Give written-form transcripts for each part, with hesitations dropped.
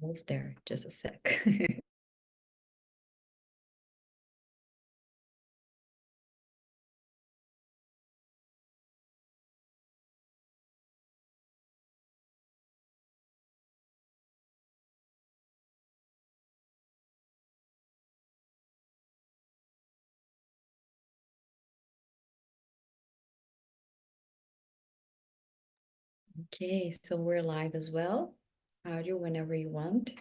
Almost there, just a sec. Okay, so we're live as well. Audio whenever you want.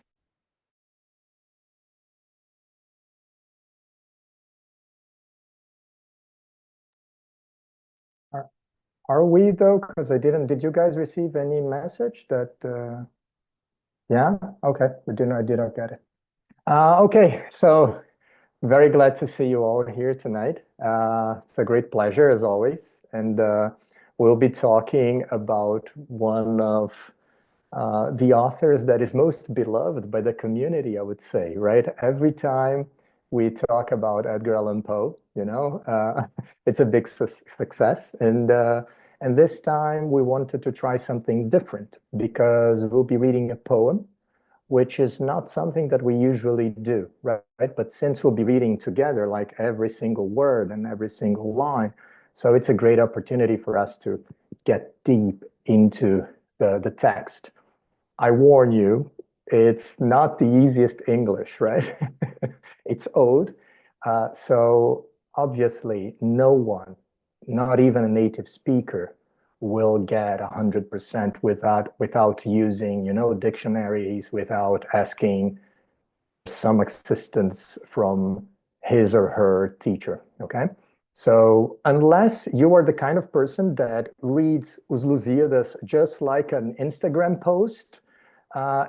Are we though? Because did you guys receive any message that, yeah? Okay, I did not get it. Okay, so very glad to see you all here tonight. It's a great pleasure as always. And we'll be talking about one of the authors that is most beloved by the community, I would say, right? Every time we talk about Edgar Allan Poe, it's a big success. And this time we wanted to try something different because we'll be reading a poem, which is not something that we usually do, right? But since we'll be reading together, like every single word and every single line, so it's a great opportunity for us to get deep into the text. I warn you, it's not the easiest English, right? It's old. So obviously, no one, not even a native speaker, will get 100% without using, dictionaries, without asking some assistance from his or her teacher. Okay. So unless you are the kind of person that reads Os Lusíadas just like an Instagram post,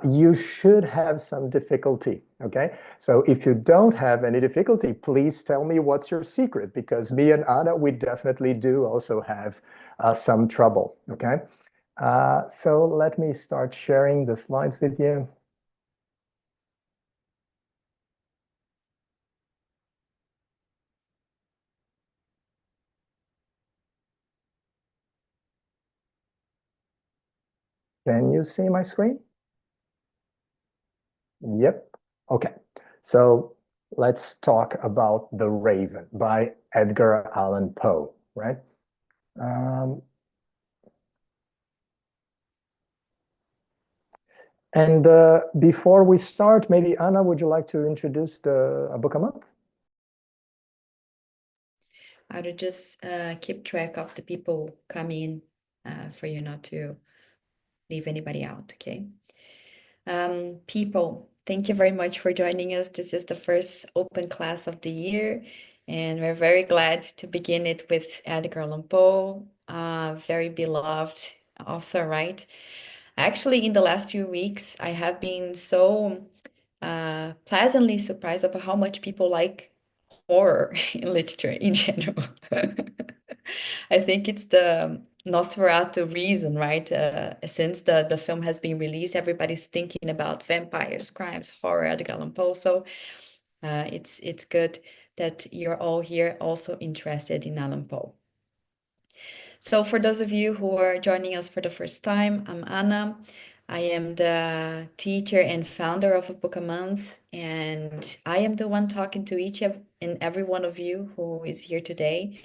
you should have some difficulty. Okay. So if you don't have any difficulty, please tell me what's your secret, because me and Anna, we definitely do also have some trouble. Okay. So let me start sharing the slides with you. Can you see my screen? Yep. Okay. So let's talk about The Raven by Edgar Allan Poe, right? Um, and before we start, maybe Anna, would you like to introduce the a book a month? How to just keep track of the people coming for you not to leave anybody out, okay? People, thank you very much for joining us. This is the first open class of the year, and we're very glad to begin it with Edgar Allan Poe, very beloved author, right? Actually, in the last few weeks, I have been so pleasantly surprised of how much people like horror in literature in general. I think it's the Nosferatu reason, right? Since the film has been released, everybody's thinking about vampires, crimes, horror, Edgar Allan Poe. So it's good that you're all here also interested in Allan Poe. So for those of you who are joining us for the first time, I'm Anna. I am the teacher and founder of A Book a Month, and I am the one talking to each and every one of you who is here today.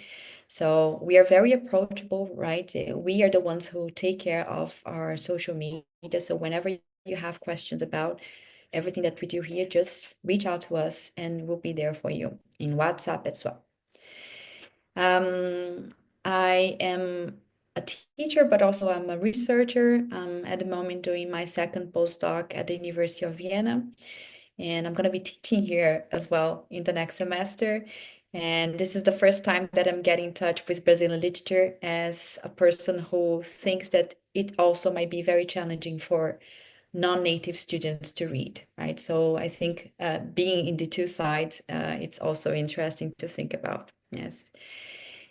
So we are very approachable, right? We are the ones who take care of our social media. So whenever you have questions about everything that we do here, just reach out to us and we'll be there for you in WhatsApp as well. I am a teacher, but also I'm a researcher. I'm at the moment doing my second postdoc at the University of Vienna, and I'm going to be teaching here as well in the next semester. And this is the first time that I'm getting in touch with Brazilian literature as a person who thinks that it also might be very challenging for non-native students to read, right? So I think being in the two sides, it's also interesting to think about. Yes.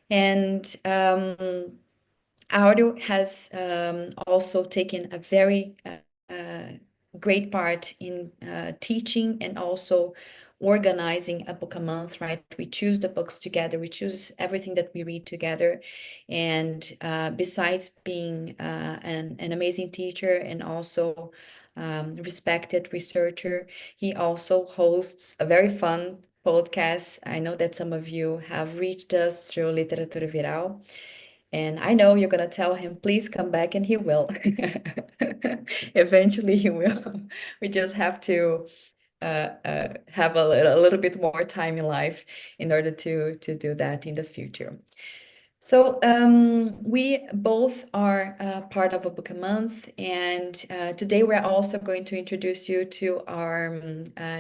And Audio has also taken a very great part in teaching and also organizing A Book a Month, right? We choose the books together, we choose everything that we read together. And besides being an amazing teacher and also respected researcher. He also hosts a very fun podcast. I know that some of you have reached us through Literatura Viral, and I know you're going to tell him, please come back, and he will. Eventually, he will. We just have to have a little bit more time in life in order to do that in the future. So we both are part of a book a month, and today we're also going to introduce you to our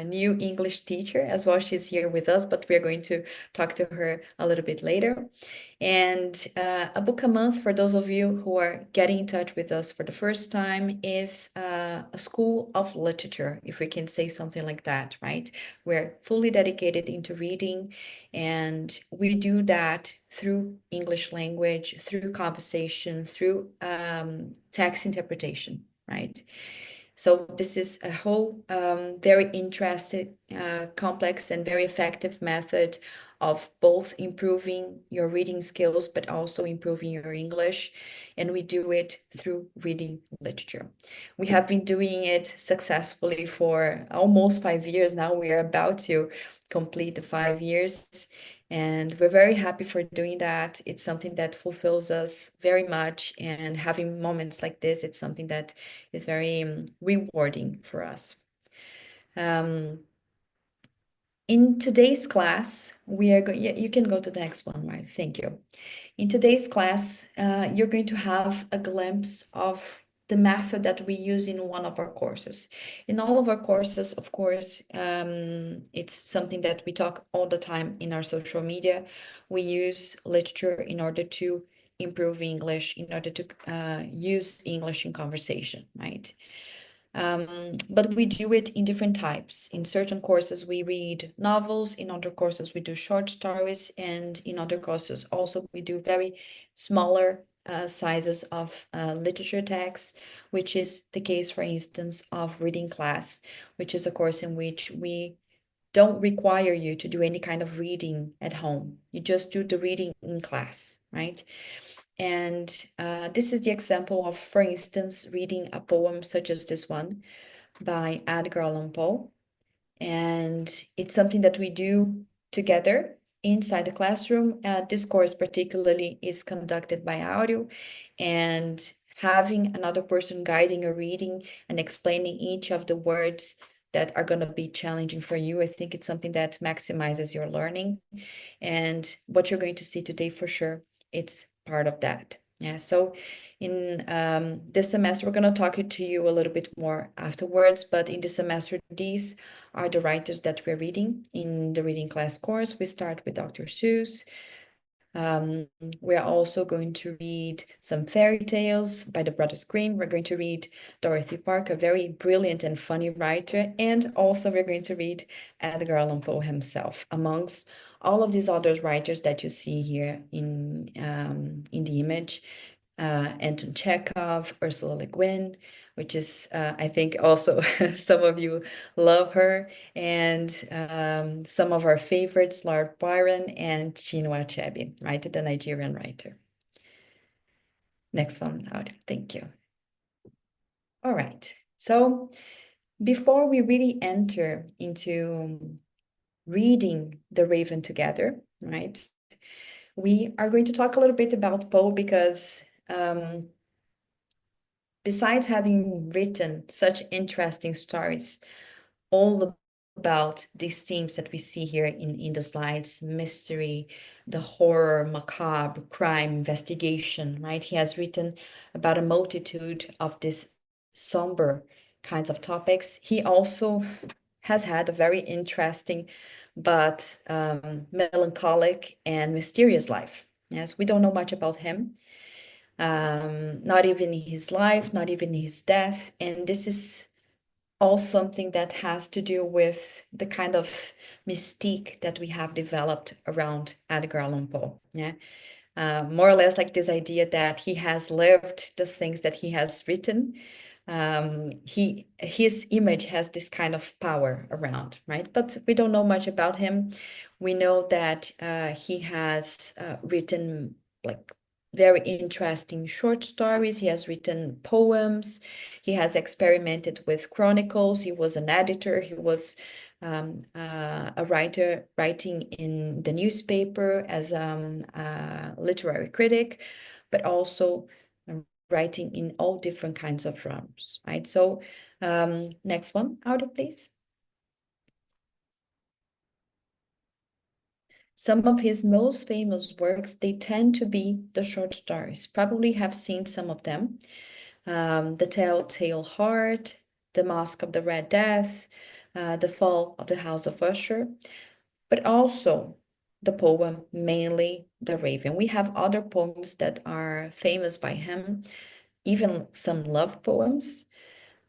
new English teacher as well. She's here with us, but we're going to talk to her a little bit later. And a book a month, for those of you who are getting in touch with us for the first time, is a school of literature, if we can say something like that, right? We're fully dedicated into reading, and we do that through English language, through conversation, through text interpretation, right? So this is a whole very interesting, complex, and very effective method of both improving your reading skills, but also improving your English. And we do it through reading literature. We have been doing it successfully for almost 5 years now. We are about to complete the 5 years. And we're very happy for doing that. It's something that fulfills us very much. And having moments like this, it's something that is very rewarding for us. In today's class, we are going, you can go to the next one, right? Thank you. In today's class, you're going to have a glimpse of the method that we use in one of our courses. In all of our courses, of course, it's something that we talk all the time in our social media. We use literature in order to improve English, in order to use English in conversation, right? But we do it in different types. In certain courses, we read novels. In other courses, we do short stories. And in other courses, also, we do very smaller sizes of literature texts, which is the case, for instance, of reading class, which is a course in which we don't require you to do any kind of reading at home. You just do the reading in class, right? And this is the example of, for instance, reading a poem such as this one by Edgar Allan Poe. And it's something that we do together inside the classroom. This course particularly is conducted by audio, and having another person guiding a reading and explaining each of the words that are going to be challenging for you, I think it's something that maximizes your learning. And what you're going to see today, for sure, it's part of that. Yeah, so in this semester, we're going to talk to you a little bit more afterwards, but in this semester, these are the writers that we're reading in the reading class course. We start with Dr. Seuss. We're also going to read some fairy tales by the Brothers Grimm. We're going to read Dorothy Park, a very brilliant and funny writer, and also we're going to read Edgar Allan Poe himself, amongst all of these other writers that you see here in the image. Anton Chekhov, Ursula Le Guin, which is, I think also some of you love her, and some of our favorites, Lord Byron and Chinua Achebe, right, the Nigerian writer. Next one out, thank you. All right, so before we really enter into reading The Raven together, right, we are going to talk a little bit about Poe because besides having written such interesting stories, all about these themes that we see here in the slides, mystery, the horror, macabre, crime, investigation, right? He has written about a multitude of these somber kinds of topics. He also has had a very interesting but melancholic and mysterious life. Yes, we don't know much about him, not even his life, not even his death. And this is all something that has to do with the kind of mystique that we have developed around Edgar Allan Poe. Yeah. More or less like this idea that he has lived the things that he has written. His image has this kind of power around, right? But we don't know much about him. We know that he has written like very interesting short stories. He has written poems. He has experimented with chronicles. He was an editor. He was a writer writing in the newspaper as a literary critic, but also writing in all different kinds of genres, right? So next one, Aula, please. Some of his most famous works, they tend to be the short stories. Probably have seen some of them. The Telltale Heart, The Mask of the Red Death, The Fall of the House of Usher, but also the poem, mainly The Raven. We have other poems that are famous by him, even some love poems.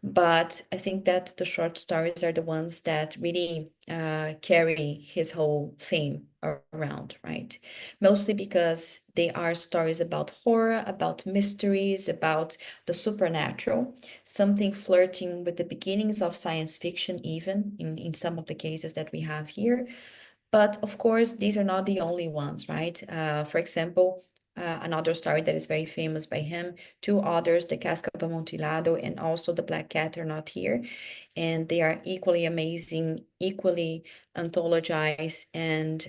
But I think that the short stories are the ones that really carry his whole fame around, right? Mostly because they are stories about horror, about mysteries, about the supernatural, something flirting with the beginnings of science fiction, even in some of the cases that we have here. But of course, these are not the only ones, right? For example, another story that is very famous by him, two others, The Cask of Amontillado and also The Black Cat, are not here. And they are equally amazing, equally anthologized, and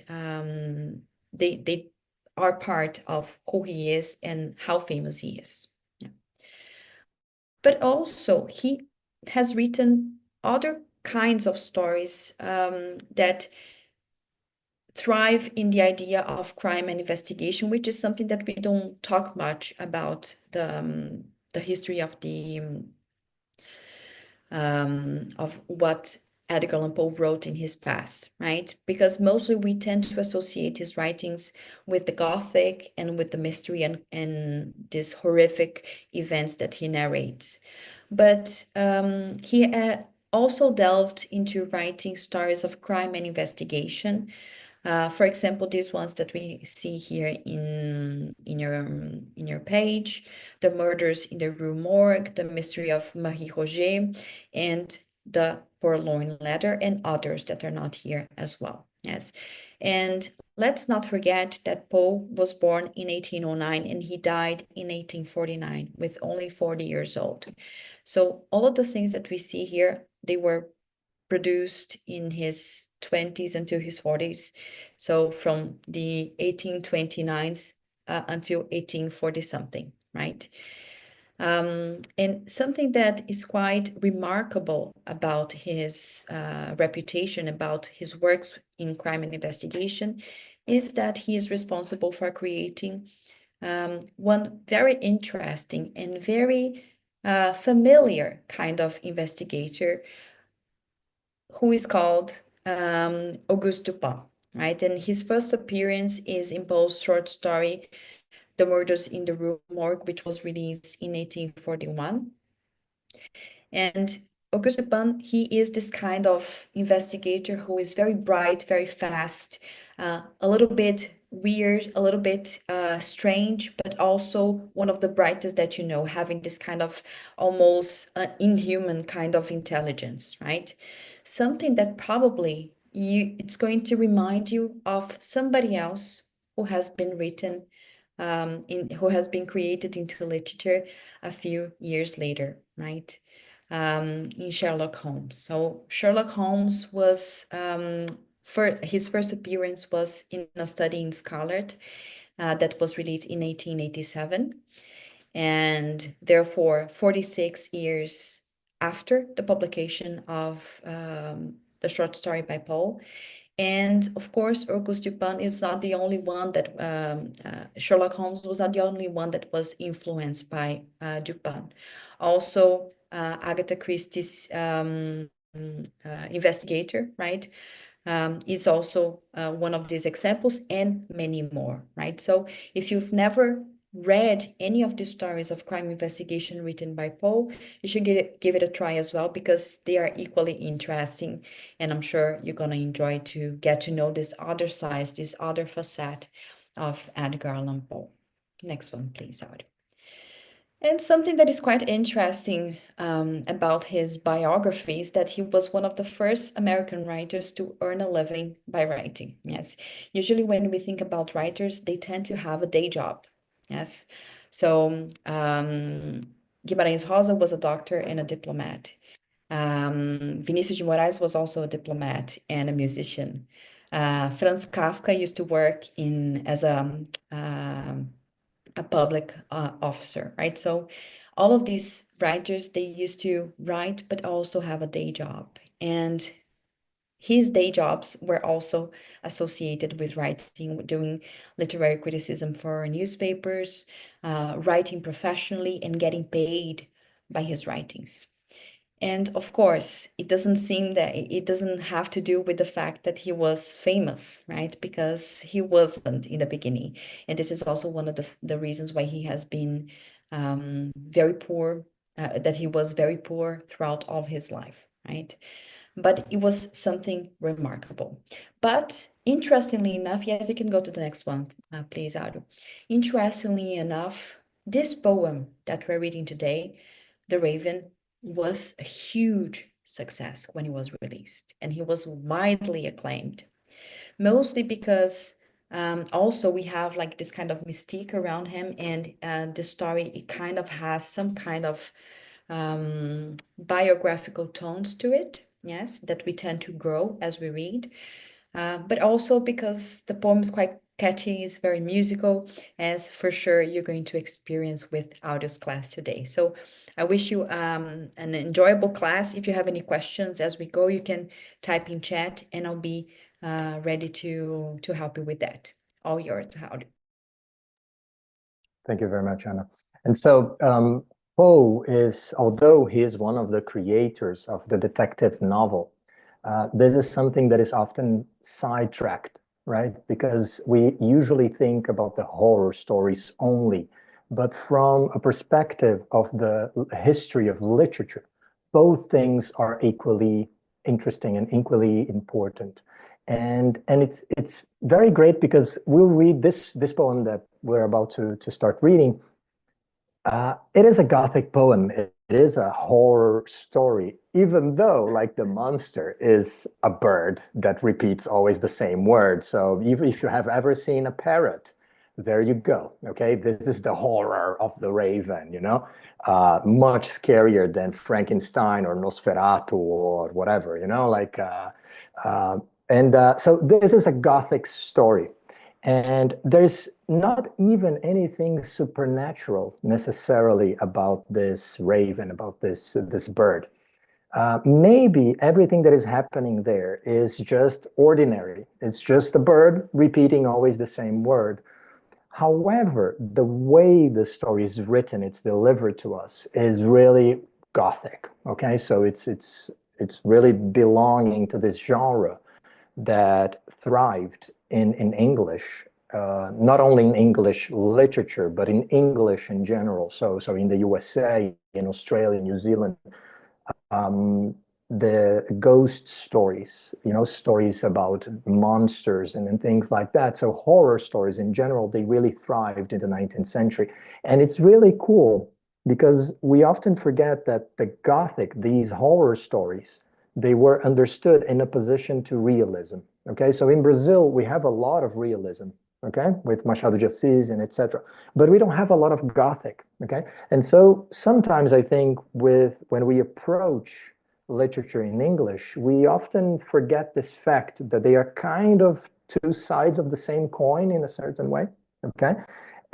they are part of who he is and how famous he is. Yeah. But also, he has written other kinds of stories that thrive in the idea of crime and investigation, which is something that we don't talk much about the history of what Edgar Allan Poe wrote in his past, right? Because mostly we tend to associate his writings with the Gothic and with the mystery and these horrific events that he narrates. But he also delved into writing stories of crime and investigation. For example, these ones that we see here in your page, the murders in the Rue Morgue, the mystery of Marie Roget, and the Forlorn Letter, and others that are not here as well. Yes, and let's not forget that Poe was born in 1809 and he died in 1849 with only 40 years old. So all of the things that we see here, they were produced in his 20s until his 40s. So from the 1829s until 1840 something, right? And something that is quite remarkable about his reputation, about his works in crime and investigation, is that he is responsible for creating one very interesting and very familiar kind of investigator who is called Auguste Dupin, right? And his first appearance is in Poe's short story, The Murders in the Rue Morgue, which was released in 1841. And Auguste Dupin, he is this kind of investigator who is very bright, very fast, a little bit weird, a little bit strange, but also one of the brightest that you know, having this kind of almost inhuman kind of intelligence, right? Something that probably it's going to remind you of somebody else who has been written who has been created into literature a few years later, right? In Sherlock Holmes. So Sherlock Holmes was for his first appearance was in A Study in Scarlet that was released in 1887, and therefore 46 years after the publication of the short story by Poe. And of course, Auguste Dupin is not the only one that Sherlock Holmes was not the only one that was influenced by Dupin. Also, Agatha Christie's investigator, right, is also one of these examples, and many more, right? So if you've never read any of the stories of crime investigation written by Poe, you should give it a try as well, because they are equally interesting, and I'm sure you're going to enjoy to get to know this other side, this other facet of Edgar Allan Poe. Next one, please, Howard. And something that is quite interesting about his biography is that he was one of the first American writers to earn a living by writing. Yes, usually when we think about writers, they tend to have a day job. Yes. So Guimarães Rosa was a doctor and a diplomat. Vinícius de Moraes was also a diplomat and a musician. Franz Kafka used to work in as a public officer, right? So all of these writers, they used to write, but also have a day job. And his day jobs were also associated with writing, doing literary criticism for newspapers, writing professionally, and getting paid by his writings. And of course, it doesn't seem that it doesn't have to do with the fact that he was famous, right? Because he wasn't in the beginning. And this is also one of the reasons why he has been very poor, that he was very poor throughout all his life, right? But it was something remarkable. But interestingly enough, yes, you can go to the next one, please, Ado. Interestingly enough, this poem that we're reading today, The Raven, was a huge success when it was released, and he was widely acclaimed, mostly because also we have like this kind of mystique around him, and the story, it kind of has some kind of biographical tones to it, yes, that we tend to grow as we read, but also because the poem is quite catchy, it's very musical, as for sure you're going to experience with Audio's class today. So I wish you an enjoyable class. If you have any questions as we go, you can type in chat, and I'll be ready to help you with that. All yours, Audio. Thank you very much, Anna. And so Poe is, although he is one of the creators of the detective novel, this is something that is often sidetracked, right? Because we usually think about the horror stories only, but from a perspective of the history of literature, both things are equally interesting and equally important. And it's very great because we'll read this poem that we're about to start reading. It is a Gothic poem. It is a horror story, even though like the monster is a bird that repeats always the same word. So if you have ever seen a parrot, there you go. Okay, this is the horror of the raven, you know, much scarier than Frankenstein or Nosferatu or whatever, you know, like uh, so this is a Gothic story. And there's not even anything supernatural necessarily about this raven, about this bird. Maybe everything that is happening there is just ordinary. It's just a bird repeating always the same word. However, the way the story is written, it's delivered to us, is really Gothic. Okay, so it's really belonging to this genre that thrived in English, not only in English literature, but in English in general. So in the USA, in Australia, New Zealand, um, the ghost stories, you know, stories about monsters and things like that. So horror stories in general, they really thrived in the 19th century. And it's really cool because we often forget that the Gothic, these horror stories, they were understood in opposition to realism. Okay, so in Brazil, we have a lot of realism, okay, with Machado de Assis and etc. But we don't have a lot of Gothic, okay? And so sometimes I think when we approach literature in English, we often forget this fact that they are kind of two sides of the same coin in a certain way, okay?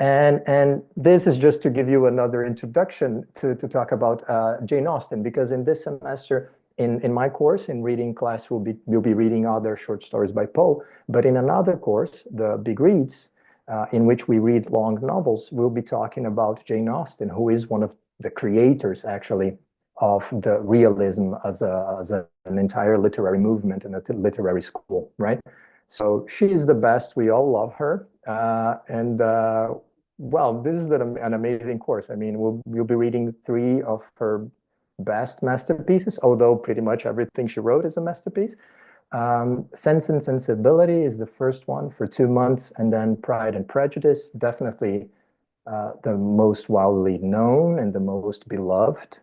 And this is just to give you another introduction to talk about Jane Austen, because in this semester, in my course, in reading class, we'll be reading other short stories by Poe, but in another course, the Big Reads, in which we read long novels, we'll be talking about Jane Austen, who is one of the creators, actually, of the realism as an entire literary movement and a literary school, right? So she's the best. We all love her. Well, this is an amazing course. I mean, we'll be reading three of her best masterpieces, although pretty much everything she wrote is a masterpiece. Sense and Sensibility is the first one for 2 months, and then Pride and Prejudice, definitely the most widely known and the most beloved.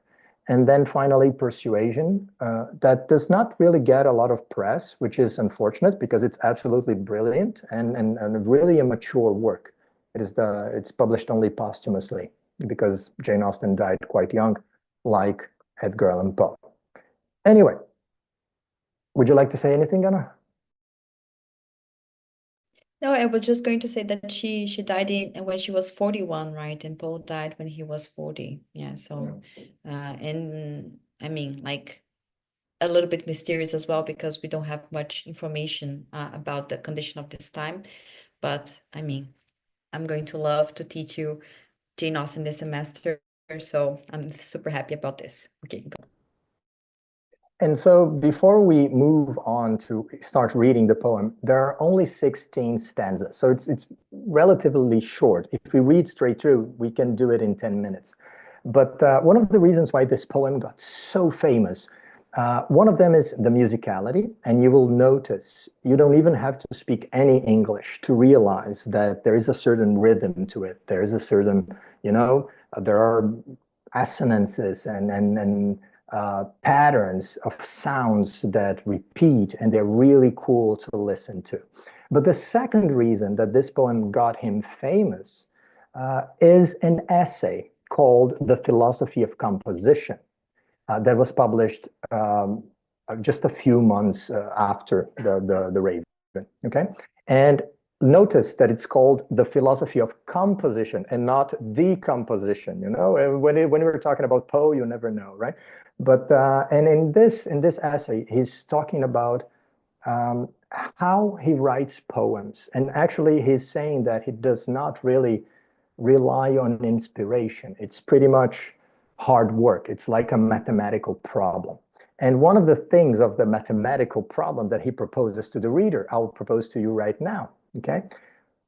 And then finally, Persuasion, that does not really get a lot of press, which is unfortunate because it's absolutely brilliant and really a mature work. It's published only posthumously because Jane Austen died quite young, like Edgar Allan Poe. Anyway, would you like to say anything, Anna? No, I was just going to say that she died in when she was 41, right? And Paul died when he was 40. Yeah, so and I mean like a little bit mysterious as well because we don't have much information about the condition of this time. But I mean, I'm going to love to teach you Jane Austen this semester, so I'm super happy about this. Okay, go. And so before we move on to start reading the poem, there are only 16 stanzas. So it's relatively short. If we read straight through, we can do it in 10 minutes. But one of the reasons why this poem got so famous, one of them is the musicality. And you will notice you don't even have to speak any English to realize that there is a certain rhythm to it. There is a certain, there are assonances and patterns of sounds that repeat, and they're really cool to listen to. But the second reason that this poem got him famous is an essay called The Philosophy of Composition that was published just a few months after the Raven. Okay, and notice that it's called The Philosophy of Composition and not decomposition. When we were talking about Poe, you never know, right? But and in this essay, he's talking about how he writes poems, and actually, he's saying that he does not really rely on inspiration. It's pretty much hard work. It's like a mathematical problem. And one of the things of the mathematical problem that he proposes to the reader, I'll propose to you right now. Okay.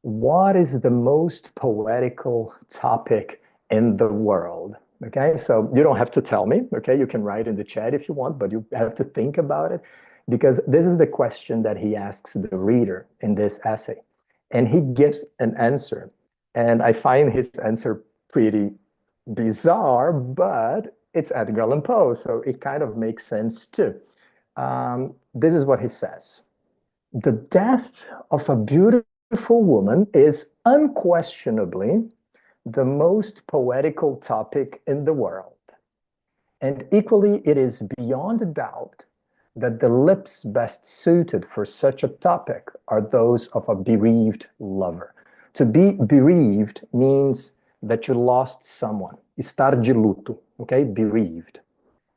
What is the most poetical topic in the world? Okay. So you don't have to tell me. Okay. You can write in the chat if you want, but you have to think about it because this is the question that he asks the reader in this essay. And he gives an answer. And I find his answer pretty bizarre, but it's Edgar Allan Poe, so it kind of makes sense too. This is what he says. The death of a beautiful woman is unquestionably the most poetical topic in the world. And equally, it is beyond doubt that the lips best suited for such a topic are those of a bereaved lover. To be bereaved means that you lost someone. Estar de luto, okay? Bereaved.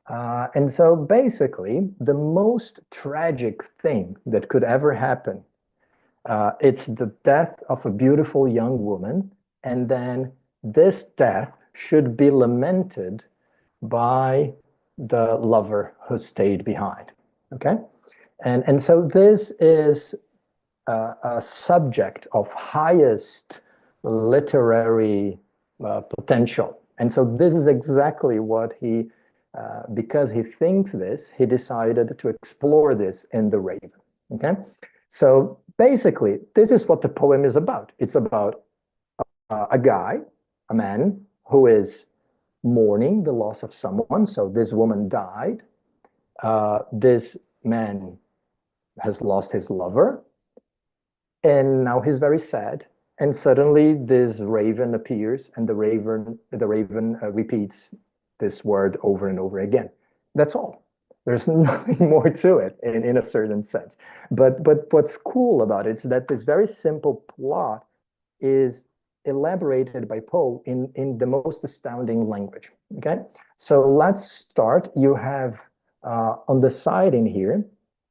And so basically, the most tragic thing that could ever happen, it's the death of a beautiful young woman. And then this death should be lamented by the lover who stayed behind. Okay? And so this is a subject of highest literary potential. And so this is exactly what because he thinks this, he decided to explore this in The Raven. Okay? So basically, this is what the poem is about. It's about a guy, a man, who is mourning the loss of someone. So this woman died. This man has lost his lover. And now he's very sad. And suddenly this raven appears, and the raven repeats this word over and over again. That's all. There's nothing more to it in a certain sense. But what's cool about it is that this very simple plot is elaborated by Poe in the most astounding language. Okay, so let's start. You have on the side in here,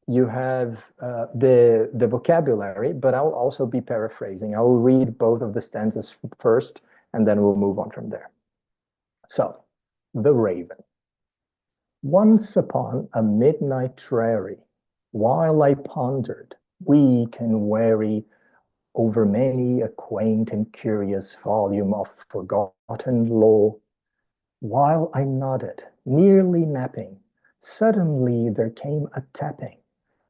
you have the vocabulary, but I'll also be paraphrasing. I will read both of the stanzas first, and then we'll move on from there. So, the Raven. Once upon a midnight dreary, while I pondered, weak and weary, over many a quaint and curious volume of forgotten lore, while I nodded, nearly napping, suddenly there came a tapping,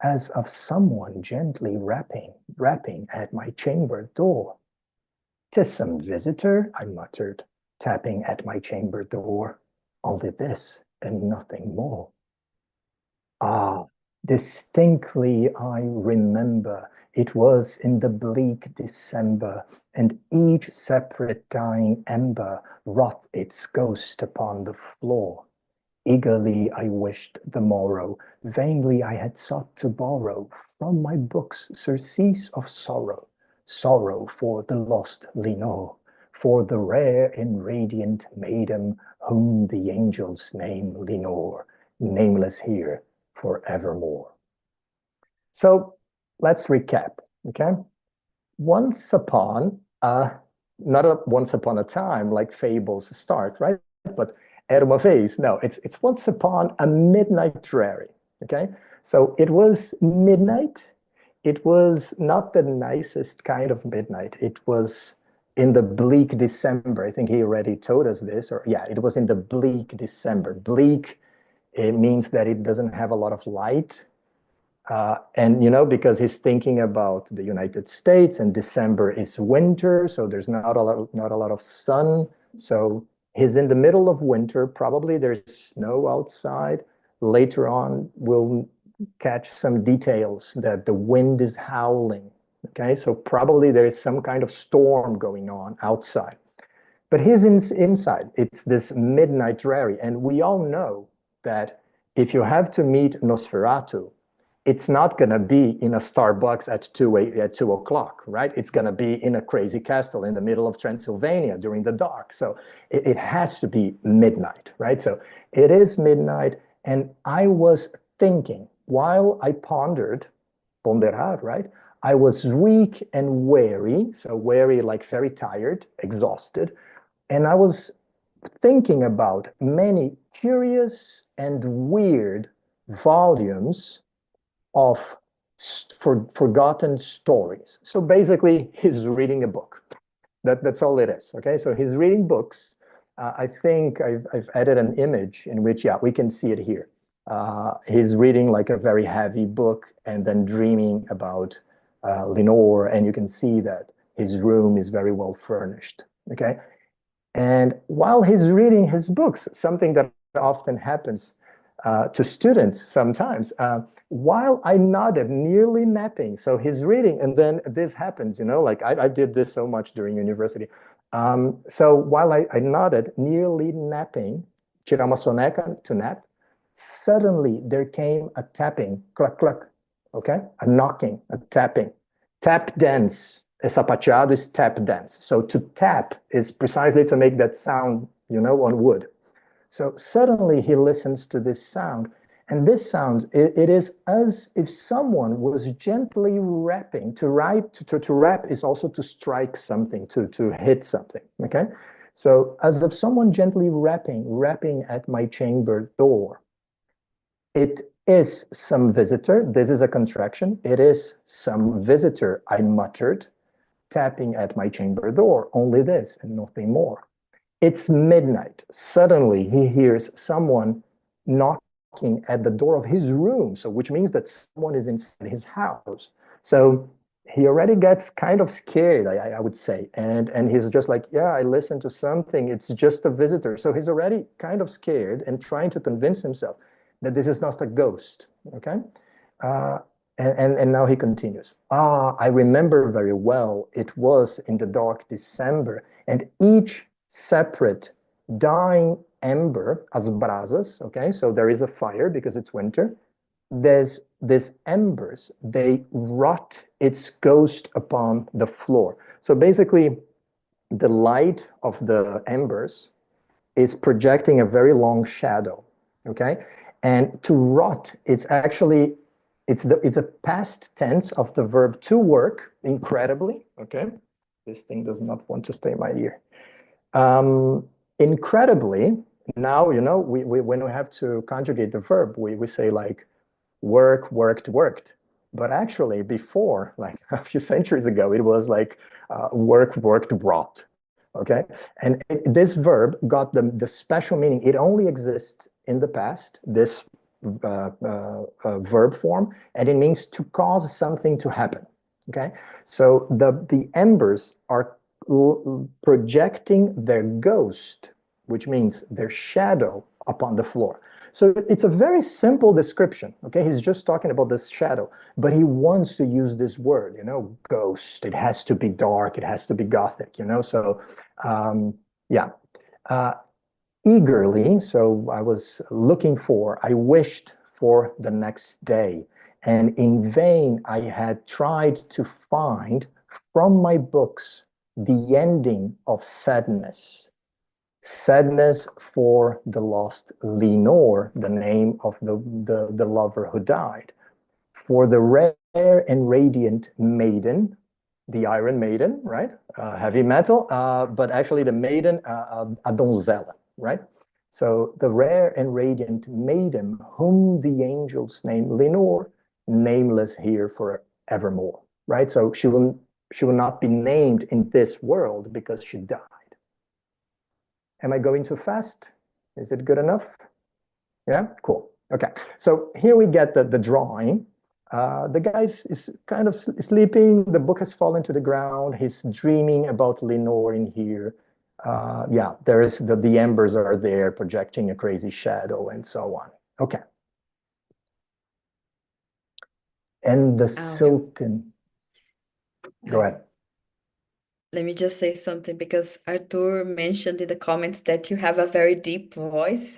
as of someone gently rapping at my chamber door. "'Tis some visitor," I muttered, tapping at my chamber door. "Only this, and nothing more." Ah, distinctly I remember It was in the bleak December, and each separate dying ember wrought its ghost upon the floor. Eagerly I wished the morrow, vainly I had sought to borrow from my books surcease of sorrow, sorrow for the lost Lenore, for the rare and radiant maiden whom the angels name Lenore, nameless here forevermore. So let's recap, okay? Once upon not a once upon a time like fables start, right? But era uma vez, no, it's once upon a midnight dreary, okay? So it was midnight. It was not the nicest kind of midnight. It was in the bleak December. I think he already told us this, or yeah, it was in the bleak December. Bleak, it means that it doesn't have a lot of light. And because he's thinking about the United States, and December is winter, so there's not a lot of sun. So he's in the middle of winter. Probably there's snow outside. Later on, we'll catch some details that the wind is howling. Okay, so probably there is some kind of storm going on outside. But he's inside. It's this midnight dreary, and we all know that if you have to meet Nosferatu, it's not going to be in a Starbucks at 2 o'clock, right? It's going to be in a crazy castle in the middle of Transylvania during the dark. So it has to be midnight, right? So it is midnight. And I was thinking while I ponderar, right? I was weak and weary. So weary, like very tired, exhausted. And I was thinking about many curious and weird volumes of forgotten stories. So basically, he's reading a book. That's all it is. Okay, so he's reading books. I think I've added an image in which, yeah, we can see it here. He's reading like a very heavy book and then dreaming about Lenore, and you can see that his room is very well furnished. Okay, and while he's reading his books, something that often happens to students sometimes, while I nodded, nearly napping. So he's reading, and then this happens, like I did this so much during university. So while I nodded, nearly napping, tirar uma soneca to nap, suddenly there came a tapping, cluck, cluck, okay? A knocking, a tapping. Tap dance. Sapateado is tap dance. So to tap is precisely to make that sound, on wood. So suddenly he listens to this sound, and this sound, it is as if someone was gently rapping. To rap is also to strike something, to hit something, okay? So as if someone gently rapping at my chamber door. It is some visitor. This is a contraction. It is some visitor, I muttered, tapping at my chamber door. Only this and nothing more. It's midnight. Suddenly he hears someone knocking at the door of his room. So which means that someone is inside his house. So he already gets kind of scared, I would say. And he's just like, yeah, I listened to something. It's just a visitor. So he's already kind of scared and trying to convince himself that this is not a ghost. Okay. And now he continues. I remember very well. It was in the dark December, and each separate dying ember, as brasas, okay? So there is a fire because it's winter. There's these embers, they rot its ghost upon the floor. So basically, the light of the embers is projecting a very long shadow, okay? And to rot, it's actually it's a past tense of the verb to work, incredibly, okay? This thing does not want to stay in my ear. Incredibly, now, we when we have to conjugate the verb, we say like work, worked, worked. But actually, before, like a few centuries ago, it was like work, worked, wrought. Okay, and this verb got the special meaning. It only exists in the past, this verb form, and it means to cause something to happen. Okay, so the embers are projecting their ghost, which means their shadow, upon the floor. So it's a very simple description. Okay, he's just talking about this shadow, but he wants to use this word, ghost. It has to be dark. It has to be Gothic. So um, yeah. Uh, Eagerly, so I wished for the next day, and in vain I had tried to find from my books the ending of sadness. Sadness for the lost Lenore, the name of the lover who died. For the rare and radiant maiden, the Iron Maiden, right? Heavy metal, but actually the maiden, a donzella, right? So the rare and radiant maiden, whom the angels name Lenore, nameless here forevermore, right? So she will not be named in this world because she died. Am I going too fast? Is it good enough? Yeah, cool. Okay, so here we get the drawing. The guy is kind of sleeping. The book has fallen to the ground. He's dreaming about Lenore in here. Yeah, there is the embers are there projecting a crazy shadow and so on. Okay, and the Let, silken. Go uh, ahead. let me just say something because Arthur mentioned in the comments that you have a very deep voice.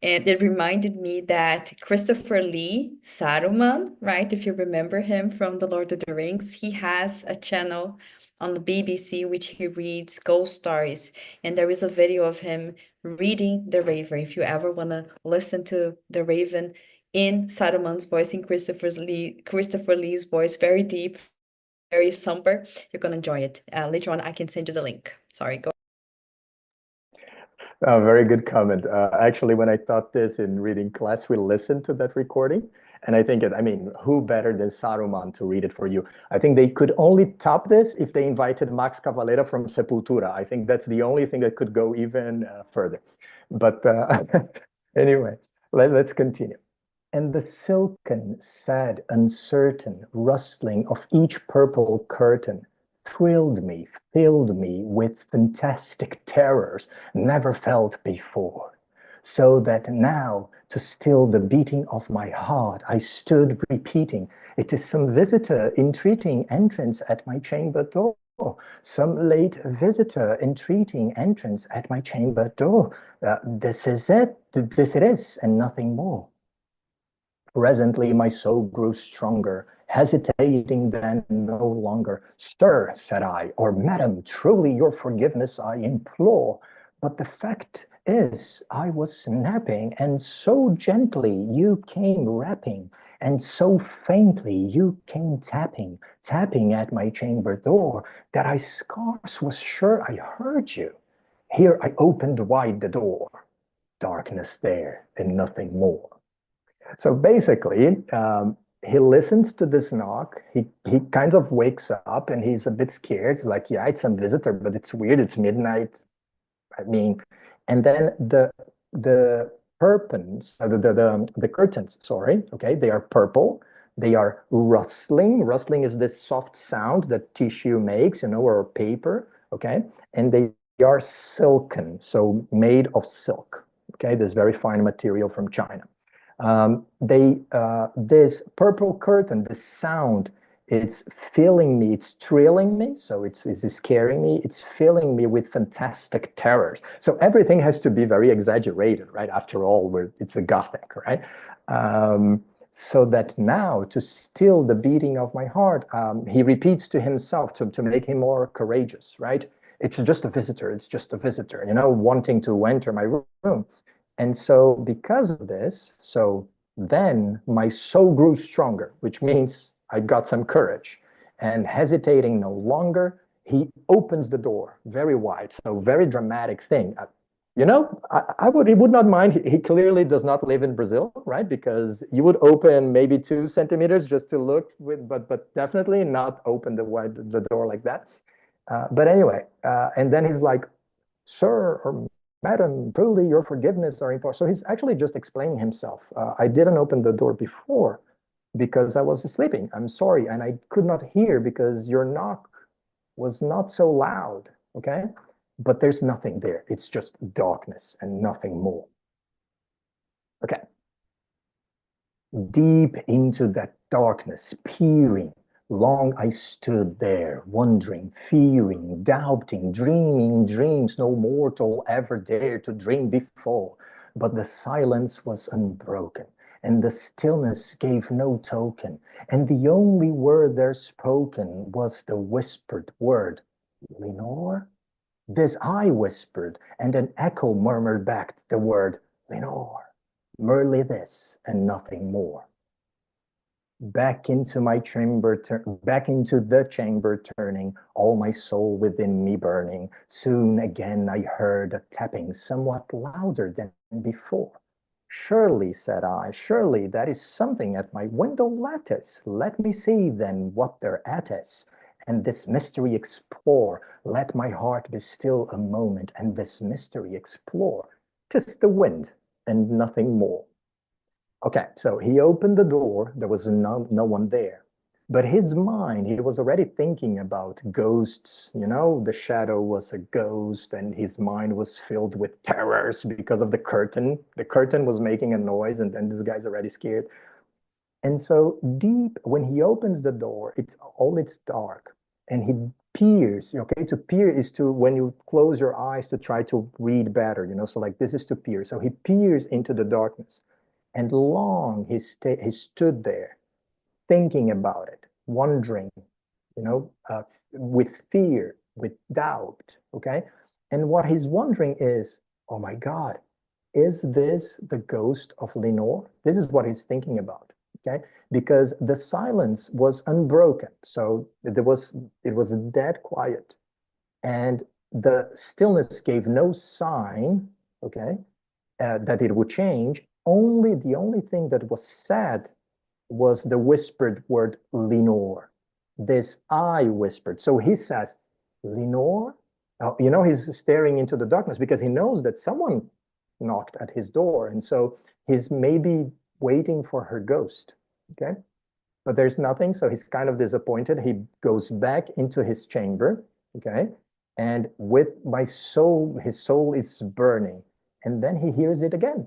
And it reminded me that Christopher Lee, Saruman, right? If you remember him from The Lord of the Rings, he has a channel on the BBC which he reads ghost stories. And there is a video of him reading The Raven. If you ever want to listen to The Raven in Saruman's voice, in Christopher Lee's voice, very deep, very somber, you're gonna enjoy it. Later on, I can send you the link. Sorry, go. Very good comment. Actually, when I taught this in reading class, we listened to that recording. And I mean, who better than Saruman to read it for you? I think they could only top this if they invited Max Cavalera from Sepultura. I think that's the only thing that could go even further. But anyway, let's continue. And the silken, sad, uncertain rustling of each purple curtain thrilled me, filled me with fantastic terrors never felt before. So that now, to still the beating of my heart, I stood repeating, it is some visitor entreating entrance at my chamber door. Some late visitor entreating entrance at my chamber door. This is it, this it is, and nothing more. Presently my soul grew stronger, hesitating then no longer. Sir, said I, or madam, truly your forgiveness I implore. But the fact is, I was snapping, and so gently you came rapping, and so faintly you came tapping, tapping at my chamber door, that I scarce was sure I heard you. Here I opened wide the door. Darkness there, and nothing more. So basically, he listens to this knock. He kind of wakes up and he's a bit scared. He's like, yeah, it's some visitor, but it's weird. It's midnight. I mean, and then the the curtains, sorry, okay, they are purple. They are rustling. Rustling is this soft sound that tissue makes, or paper, okay? And they are silken, so made of silk, okay? This very fine material from China. This purple curtain, the sound, it's filling me, it's thrilling me, so it's scaring me, it's filling me with fantastic terrors. So everything has to be very exaggerated, right? After all, it's a Gothic, right? So that now, to still the beating of my heart, he repeats to himself to make him more courageous, right? It's just a visitor, it's just a visitor, wanting to enter my room. And so because of this, so then my soul grew stronger, which means I got some courage. And hesitating no longer, he opens the door very wide. So very dramatic thing. He would not mind. He clearly does not live in Brazil, right? Because you would open maybe 2 centimeters just to look but definitely not open the door like that. But anyway, and then he's like, sir or madam, truly your forgiveness are important. So he's actually just explaining himself. I didn't open the door before because I was sleeping. I'm sorry. And I could not hear because your knock was not so loud. Okay. But there's nothing there. It's just darkness and nothing more. Okay. Deep into that darkness, peering, long I stood there, wondering, fearing, doubting, dreaming dreams no mortal ever dared to dream before. But the silence was unbroken, and the stillness gave no token, and the only word there spoken was the whispered word, Lenore? This I whispered, and an echo murmured back the word, Lenore. Merely this, and nothing more. Back into the chamber turning, all my soul within me burning. Soon again I heard a tapping somewhat louder than before. Surely, said I, surely that is something at my window lattice. Let me see then what thereat is, and this mystery explore. Let my heart be still a moment, and this mystery explore. 'Tis the wind, and nothing more. Okay, so he opened the door. There was no one there. But his mind, he was already thinking about ghosts. You know, the shadow was a ghost, and his mind was filled with terrors because of the curtain. The curtain was making a noise, and then this guy's already scared. And so deep, when he opens the door, it's dark, and he peers. Okay, to peer is to when you close your eyes to try to read better. You know, so like this is to peer. So he peers into the darkness. And long he stood there thinking about it, wondering, with fear, with doubt. Okay. And what he's wondering is, oh my God, is this the ghost of Lenore? This is what he's thinking about. Okay. Because the silence was unbroken. So it was dead quiet. And the stillness gave no sign, okay, that it would change. Only the only thing that was said was the whispered word Lenore. This I whispered. So he says, Lenore? He's staring into the darkness because he knows that someone knocked at his door. And so he's maybe waiting for her ghost. Okay. But there's nothing. So he's kind of disappointed. He goes back into his chamber. Okay. And with my soul, his soul is burning. And then he hears it again.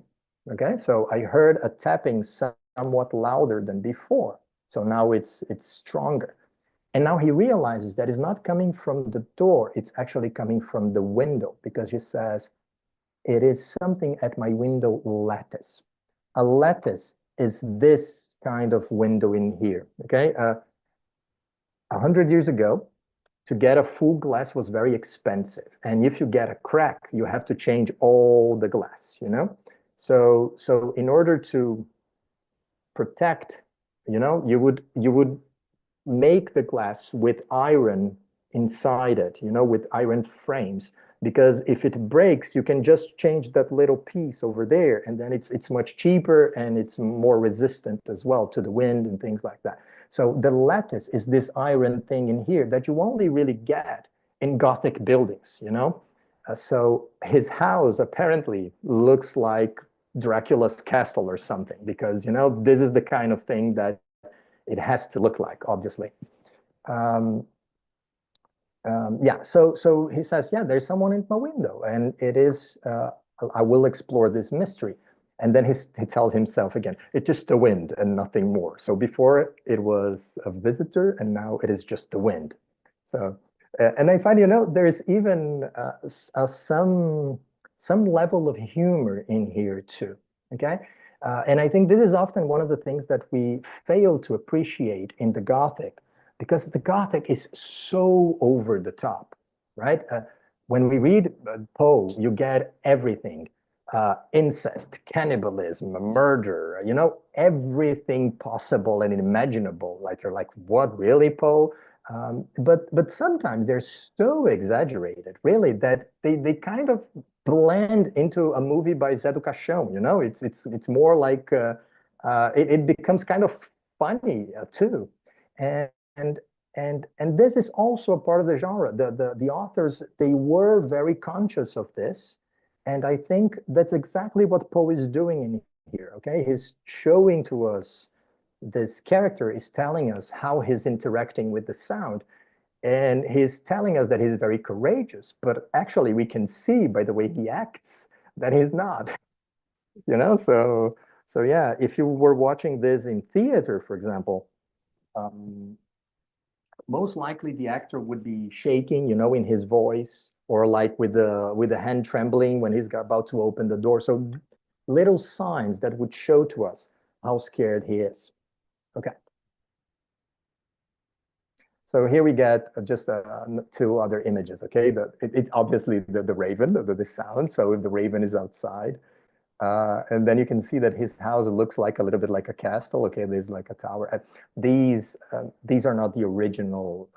Okay. So I heard a tapping somewhat louder than before. So now it's stronger. And now he realizes that it's not coming from the door, it's actually coming from the window because he says, it is something at my window lattice. A lattice is this kind of window in here. Okay. 100 years ago, to get a full glass was very expensive. And if you get a crack, you have to change all the glass, you know? So in order to protect, you would make the glass with iron inside it, with iron frames, because if it breaks, you can just change that little piece over there, and then it's much cheaper and it's more resistant as well to the wind and things like that. So the lattice is this iron thing in here that you only really get in Gothic buildings. So his house apparently looks like Dracula's castle or something, because this is the kind of thing that it has to look like, obviously. Um, yeah, so he says, yeah, there's someone in my window, and it is, I will explore this mystery. And then he tells himself again, it's just the wind and nothing more. So before it was a visitor, and now it is just the wind. So, and I find, there's even some level of humor in here too. Okay. And I think this is often one of the things that we fail to appreciate in the Gothic, because the Gothic is so over the top, right? When we read Poe, you get everything. Incest, cannibalism, murder, everything possible and imaginable. Like you're like, what, really, Poe? But sometimes they're so exaggerated, really, that they kind of blend into a movie by Zé do Caixão. It's more like it becomes kind of funny too, and and this is also a part of the genre. The authors, they were very conscious of this, and I think that's exactly what Poe is doing in here. Okay, he's showing to us, this character is telling us how he's interacting with the sound, and he's telling us that he's very courageous, but actually we can see by the way he acts that he's not. you know, so yeah, if you were watching this in theater, for example, um, most likely the actor would be shaking, you know, in his voice, or like with the hand trembling when he's about to open the door. So little signs that would show to us how scared he is. Okay. So here we get just two other images. Okay, it's obviously the raven, the sound. So if the raven is outside, and then you can see that his house looks like a little bit like a castle. Okay, there's like a tower. These are not the original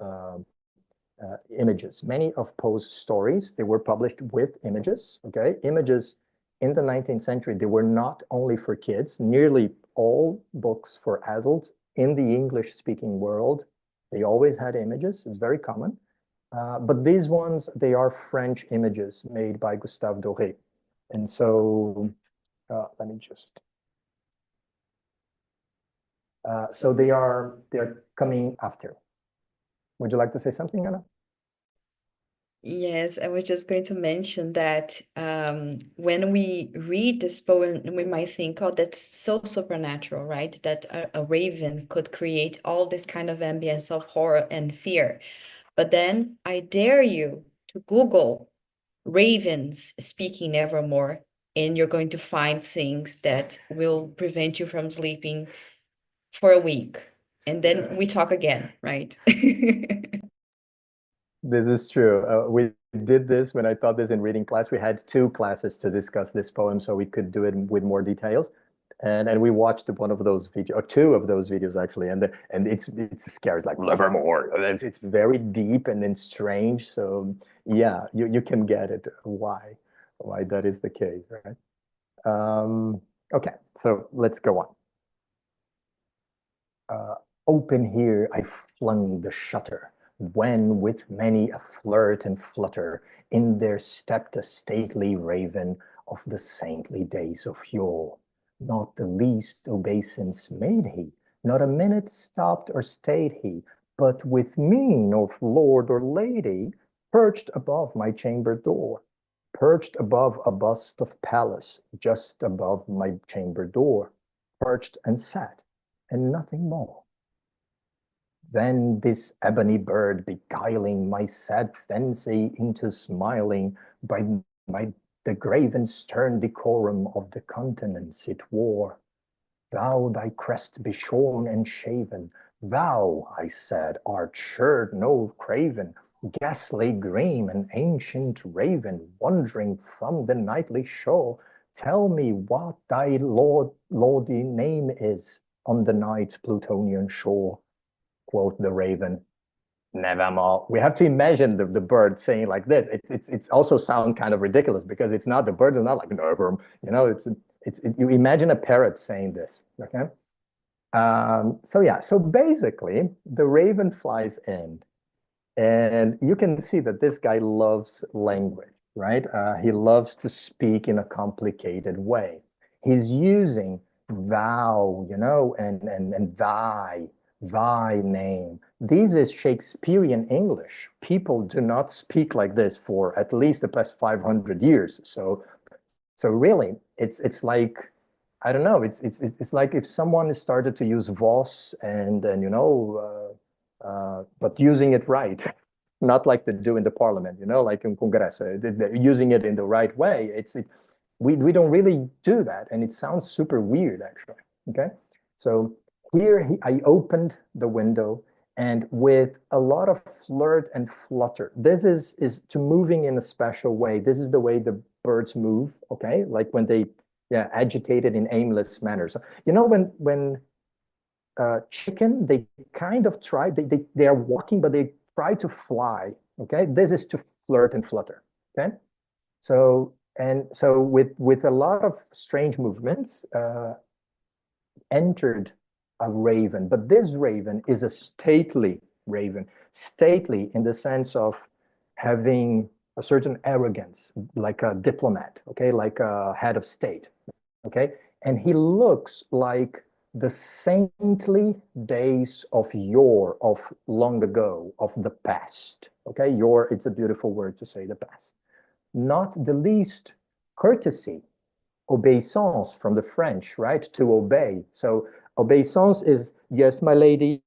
images. Many of Poe's stories, they were published with images, okay? Images in the 19th century, they were not only for kids. Nearly all books for adults in the English-speaking world, they always had images. It's very common. But these ones, they are French images made by Gustave Doré. And so let me just, so they're coming after. Would you like to say something, Anna? Yes, I was just going to mention that when we read this poem, we might think, oh, that's so supernatural, right? That a raven could create all this kind of ambience of horror and fear. But then I dare you to Google ravens speaking nevermore, and you're going to find things that will prevent you from sleeping for a week. And then we talk again, right? This is true. We did this when I taught this in reading class. We had two classes to discuss this poem so we could do it with more details. And we watched one of those videos, or two of those videos actually, and it's scary. It's like Livermore. It's very deep and then strange. So yeah, you can get it why that is the case, right? Okay, so let's go on. Uh, Open here I flung the shutter, when with many a flirt and flutter in there stepped a stately raven of the saintly days of yore. Not the least obeisance made he, not a minute stopped or stayed he, but with mien of lord or lady perched above my chamber door, perched above a bust of Pallas, just above my chamber door, perched and sat, and nothing more. Then this ebony bird beguiling my sad fancy into smiling by the grave and stern decorum of the countenance it wore. Thou thy crest be shorn and shaven, thou, I said, art sure no craven, ghastly gleam, an ancient raven, wandering from the nightly shore. Tell me what thy lordy name is on the night's Plutonian shore. Quoth the raven, nevermore. We have to imagine the bird saying like this. It's also sound kind of ridiculous because it's not, the bird is not like never, you know, you imagine a parrot saying this, okay? So yeah, so basically the raven flies in and you can see that this guy loves language, right? He loves to speak in a complicated way. He's using thou, you know, and thy name. This is Shakespearean English. People do not speak like this for at least the past 500 years. So really, it's like, I don't know. It's like if someone started to use Voss and then you know, but using it right, not like they do in the parliament. You know, like in Congresso, they're using it in the right way. We don't really do that, and it sounds super weird actually. Okay, so here I opened the window and with a lot of flirt and flutter. This is to moving in a special way. This is the way the birds move, okay? Like when they, yeah, agitated in aimless manner. So you know when chicken, they kind of try, they are walking, but they try to fly, okay? This is to flirt and flutter, okay? So with a lot of strange movements, entered a raven, but this raven is a stately raven, stately in the sense of having a certain arrogance, like a diplomat, okay, like a head of state, okay, and he looks like the saintly days of yore, of long ago, of the past, okay. Yore, it's a beautiful word to say the past. Not the least courtesy, obeisance from the French, right? To obey. So obeisance is yes, my lady,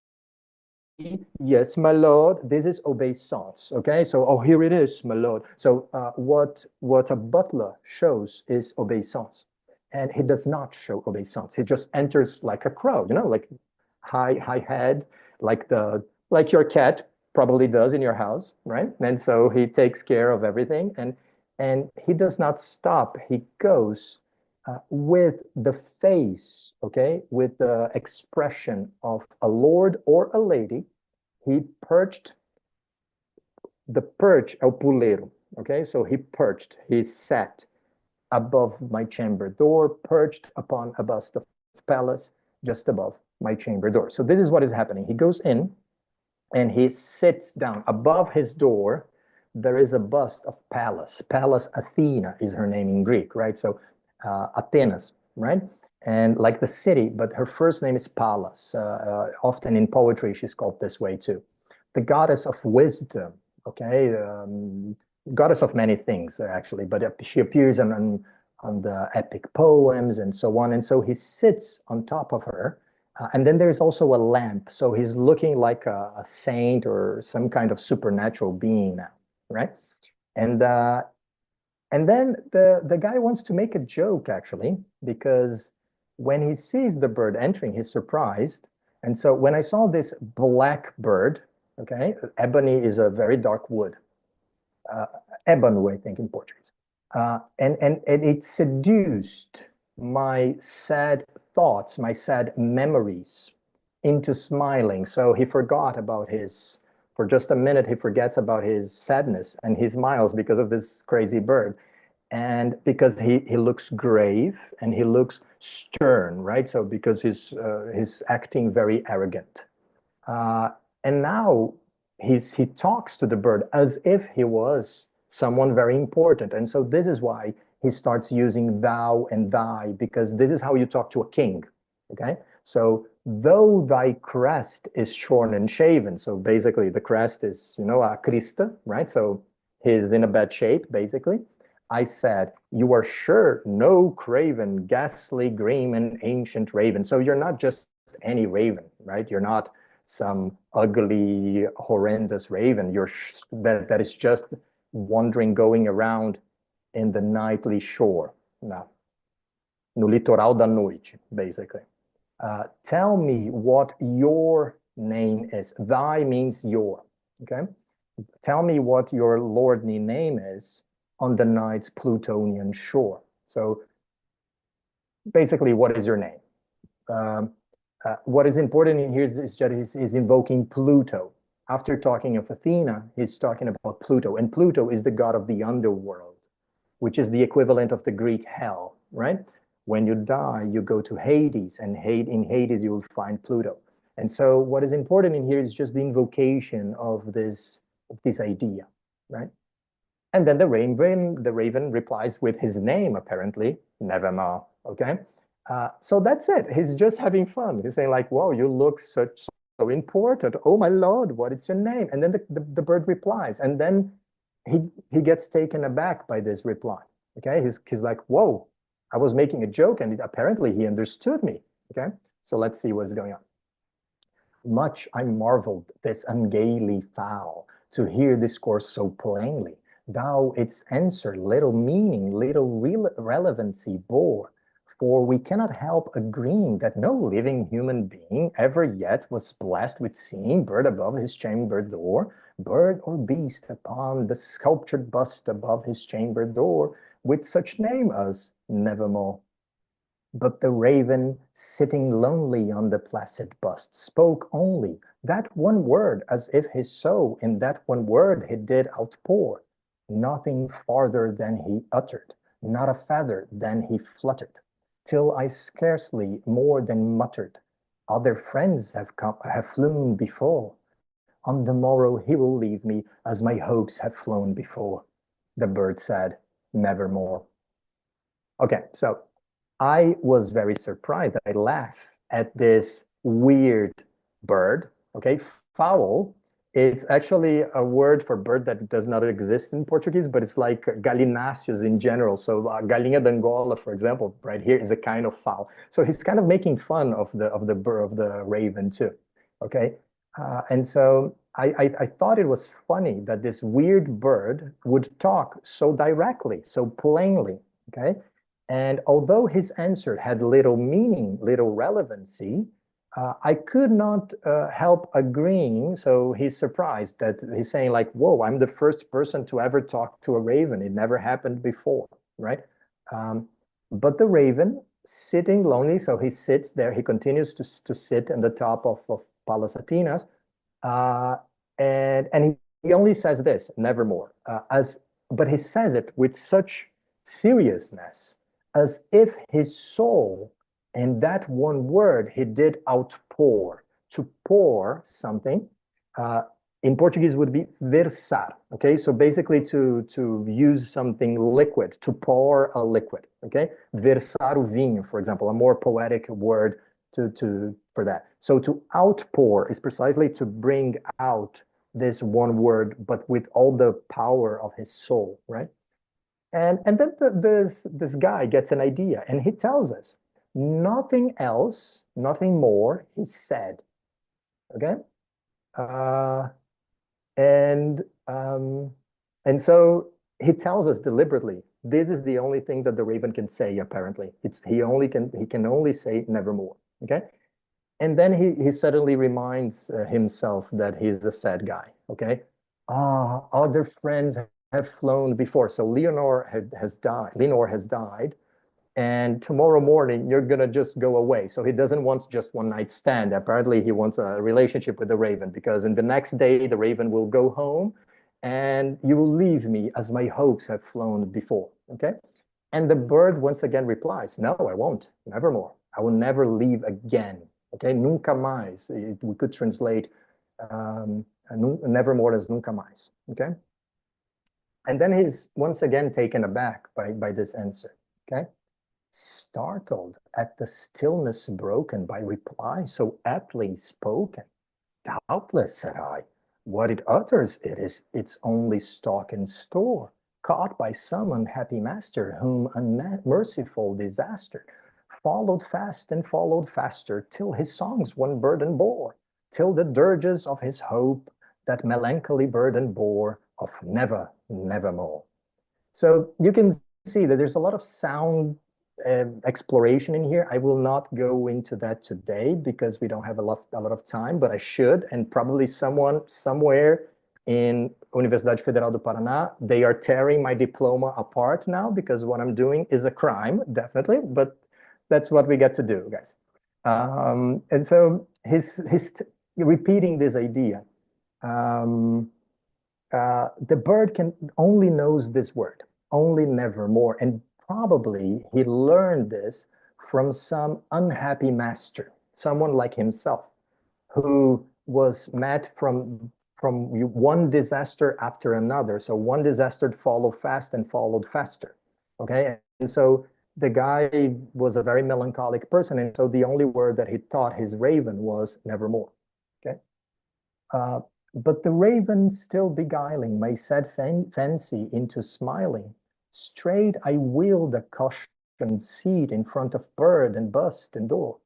yes, my lord. This is obeisance. Okay, so oh, here it is, my lord. So what a butler shows is obeisance, and he does not show obeisance. He just enters like a crow, like high head, like your cat probably does in your house, right? And so he takes care of everything, and he does not stop. He goes with the face, okay, with the expression of a lord or a lady. He perched the perch, el pulero. Okay, so he sat above my chamber door, perched upon a bust of Pallas just above my chamber door. So this is what is happening. He goes in and he sits down above his door. There is a bust of Pallas. Pallas Athena is her name in Greek, right? So Athenas, right? And like the city, but her first name is Pallas. Often in poetry, she's called this way too. The goddess of wisdom, okay? Goddess of many things, actually, but she appears on the epic poems and so on. And so he sits on top of her. And then there's also a lamp. So he's looking like a saint or some kind of supernatural being now, right? And and then the guy wants to make a joke actually, because when he sees the bird entering, he's surprised. And so when I saw this black bird, okay, ebony is a very dark wood, uh, ebony, I think in Portuguese, and it seduced my sad thoughts, my sad memories into smiling. So he forgot about for just a minute, he forgets about his sadness and he smiles because of this crazy bird. And because he looks grave and he looks stern, right? So because he's acting very arrogant. Uh, and now he talks to the bird as if he was someone very important. And so this is why he starts using thou and thy, because this is how you talk to a king. Okay. So though thy crest is shorn and shaven, so basically the crest is, a crista, right? So he's in a bad shape, basically. I said, you are sure no craven, ghastly, grim, and ancient raven. So you're not just any raven, right? You're not some ugly, horrendous raven. That is just wandering, going around in the nightly shore. No, no litoral da noite, basically. Tell me what your name is. Thy means your, okay? Tell me what your lordly name is on the night's Plutonian shore. So basically, what is your name? Um, what is important in here is that he's invoking Pluto. After talking of Athena, he's talking about Pluto. And Pluto is the god of the underworld, which is the equivalent of the Greek hell, right? When you die, you go to Hades, and in Hades, you will find Pluto. And so what is important in here is just the invocation of this idea, right? And then the raven replies with his name, apparently, Nevermore. Okay. So that's it. He's just having fun. He's saying, like, "Wow, you look so important. Oh my Lord, what is your name?" And then the bird replies. And then he gets taken aback by this reply. Okay. He's like, "Whoa, I was making a joke, and apparently he understood me." Okay. So let's see what's going on. Much I marveled this ungainly fowl, to hear discourse so plainly. Thou its answer little meaning, little relevancy bore. For we cannot help agreeing that no living human being ever yet was blessed with seeing bird above his chamber door, bird or beast upon the sculptured bust above his chamber door, with such name as Nevermore. But the raven, sitting lonely on the placid bust, spoke only that one word, as if his soul in that one word he did outpour. Nothing farther than he uttered, not a feather than he fluttered, till I scarcely more than muttered, other friends have flown before. On the morrow he will leave me, as my hopes have flown before. The bird said, Nevermore. Okay, so I was very surprised. I laughed at this weird bird. Okay, fowl It's actually a word for bird that does not exist in Portuguese, but it's like galináceos in general. So galinha d'Angola, for example, right here is a kind of fowl. So he's kind of making fun of the bird of the raven too. Okay, and so I thought it was funny that this weird bird would talk so directly, so plainly. Okay, and although his answer had little meaning, little relevancy, I could not help agreeing. So he's surprised that he's saying like, whoa, I'm the first person to ever talk to a raven. It never happened before, right? Um, but the raven sitting lonely, so he sits there, he continues to sit on the top of Palas Atinas, uh, and he only says this, nevermore, but he says it with such seriousness, as if his soul and that one word he did outpour. To pour something uh, in Portuguese would be versar. Okay, so basically to use something liquid, to pour a liquid. Okay, versar o vinho, for example, a more poetic word to for that. So to outpour is precisely to bring out this one word, but with all the power of his soul, right? And then this guy gets an idea, and he tells us nothing else, nothing more. He said, okay, uh, and um, and so he tells us deliberately, this is the only thing that the raven can say. Apparently, he can only say nevermore. Okay, and then he suddenly reminds himself that he's a sad guy. Okay, other friends have flown before. So has died. Leonor has died, and tomorrow morning you're gonna just go away. So he doesn't want just one night stand. Apparently, he wants a relationship with the raven, because in the next day the raven will go home, and you will leave me as my hopes have flown before. Okay, and the bird once again replies, no, I won't, nevermore. I will never leave again. Okay, nunca mais. We could translate um, nevermore as nunca mais. Okay, and then he's once again taken aback by this answer. Okay, startled at the stillness broken by reply so aptly spoken. Doubtless, said I, what it utters it is its only stock and store, caught by some unhappy master, whom unmerciful disaster followed fast and followed faster, till his songs one burden bore, till the dirges of his hope that melancholy burden bore of never, nevermore. So you can see that there's a lot of sound exploration in here. I will not go into that today because we don't have a lot of time, but I should, and probably someone somewhere in Universidade Federal do Paraná, they are tearing my diploma apart now because what I'm doing is a crime, definitely, but that's what we get to do, guys. And so his repeating this idea. The bird can only knows this word, only nevermore. And probably he learned this from some unhappy master, someone like himself, who was met from one disaster after another. So one disaster followed fast and followed faster. Okay. And so the guy was a very melancholic person. And so the only word that he taught his raven was nevermore. Okay. Uh, but the raven, still beguiling my sad fancy into smiling, straight I wheeled a cushioned seat in front of bird and bust and door.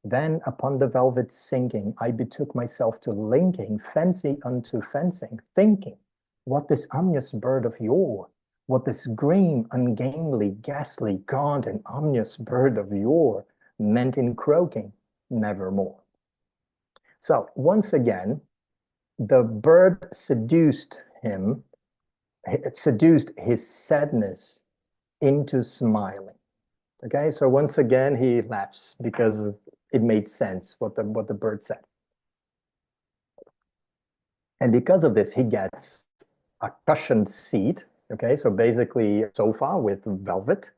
Then upon the velvet sinking, I betook myself to linking fancy unto fencing, thinking what this ominous bird of yore, what this grim, ungainly, ghastly, gaunt, and ominous bird of yore meant in croaking nevermore. So once again, the bird seduced him, it seduced his sadness into smiling. Okay, so once again he laughs because it made sense what the bird said. And because of this, he gets a cushioned seat. Okay, so basically a sofa with velvet,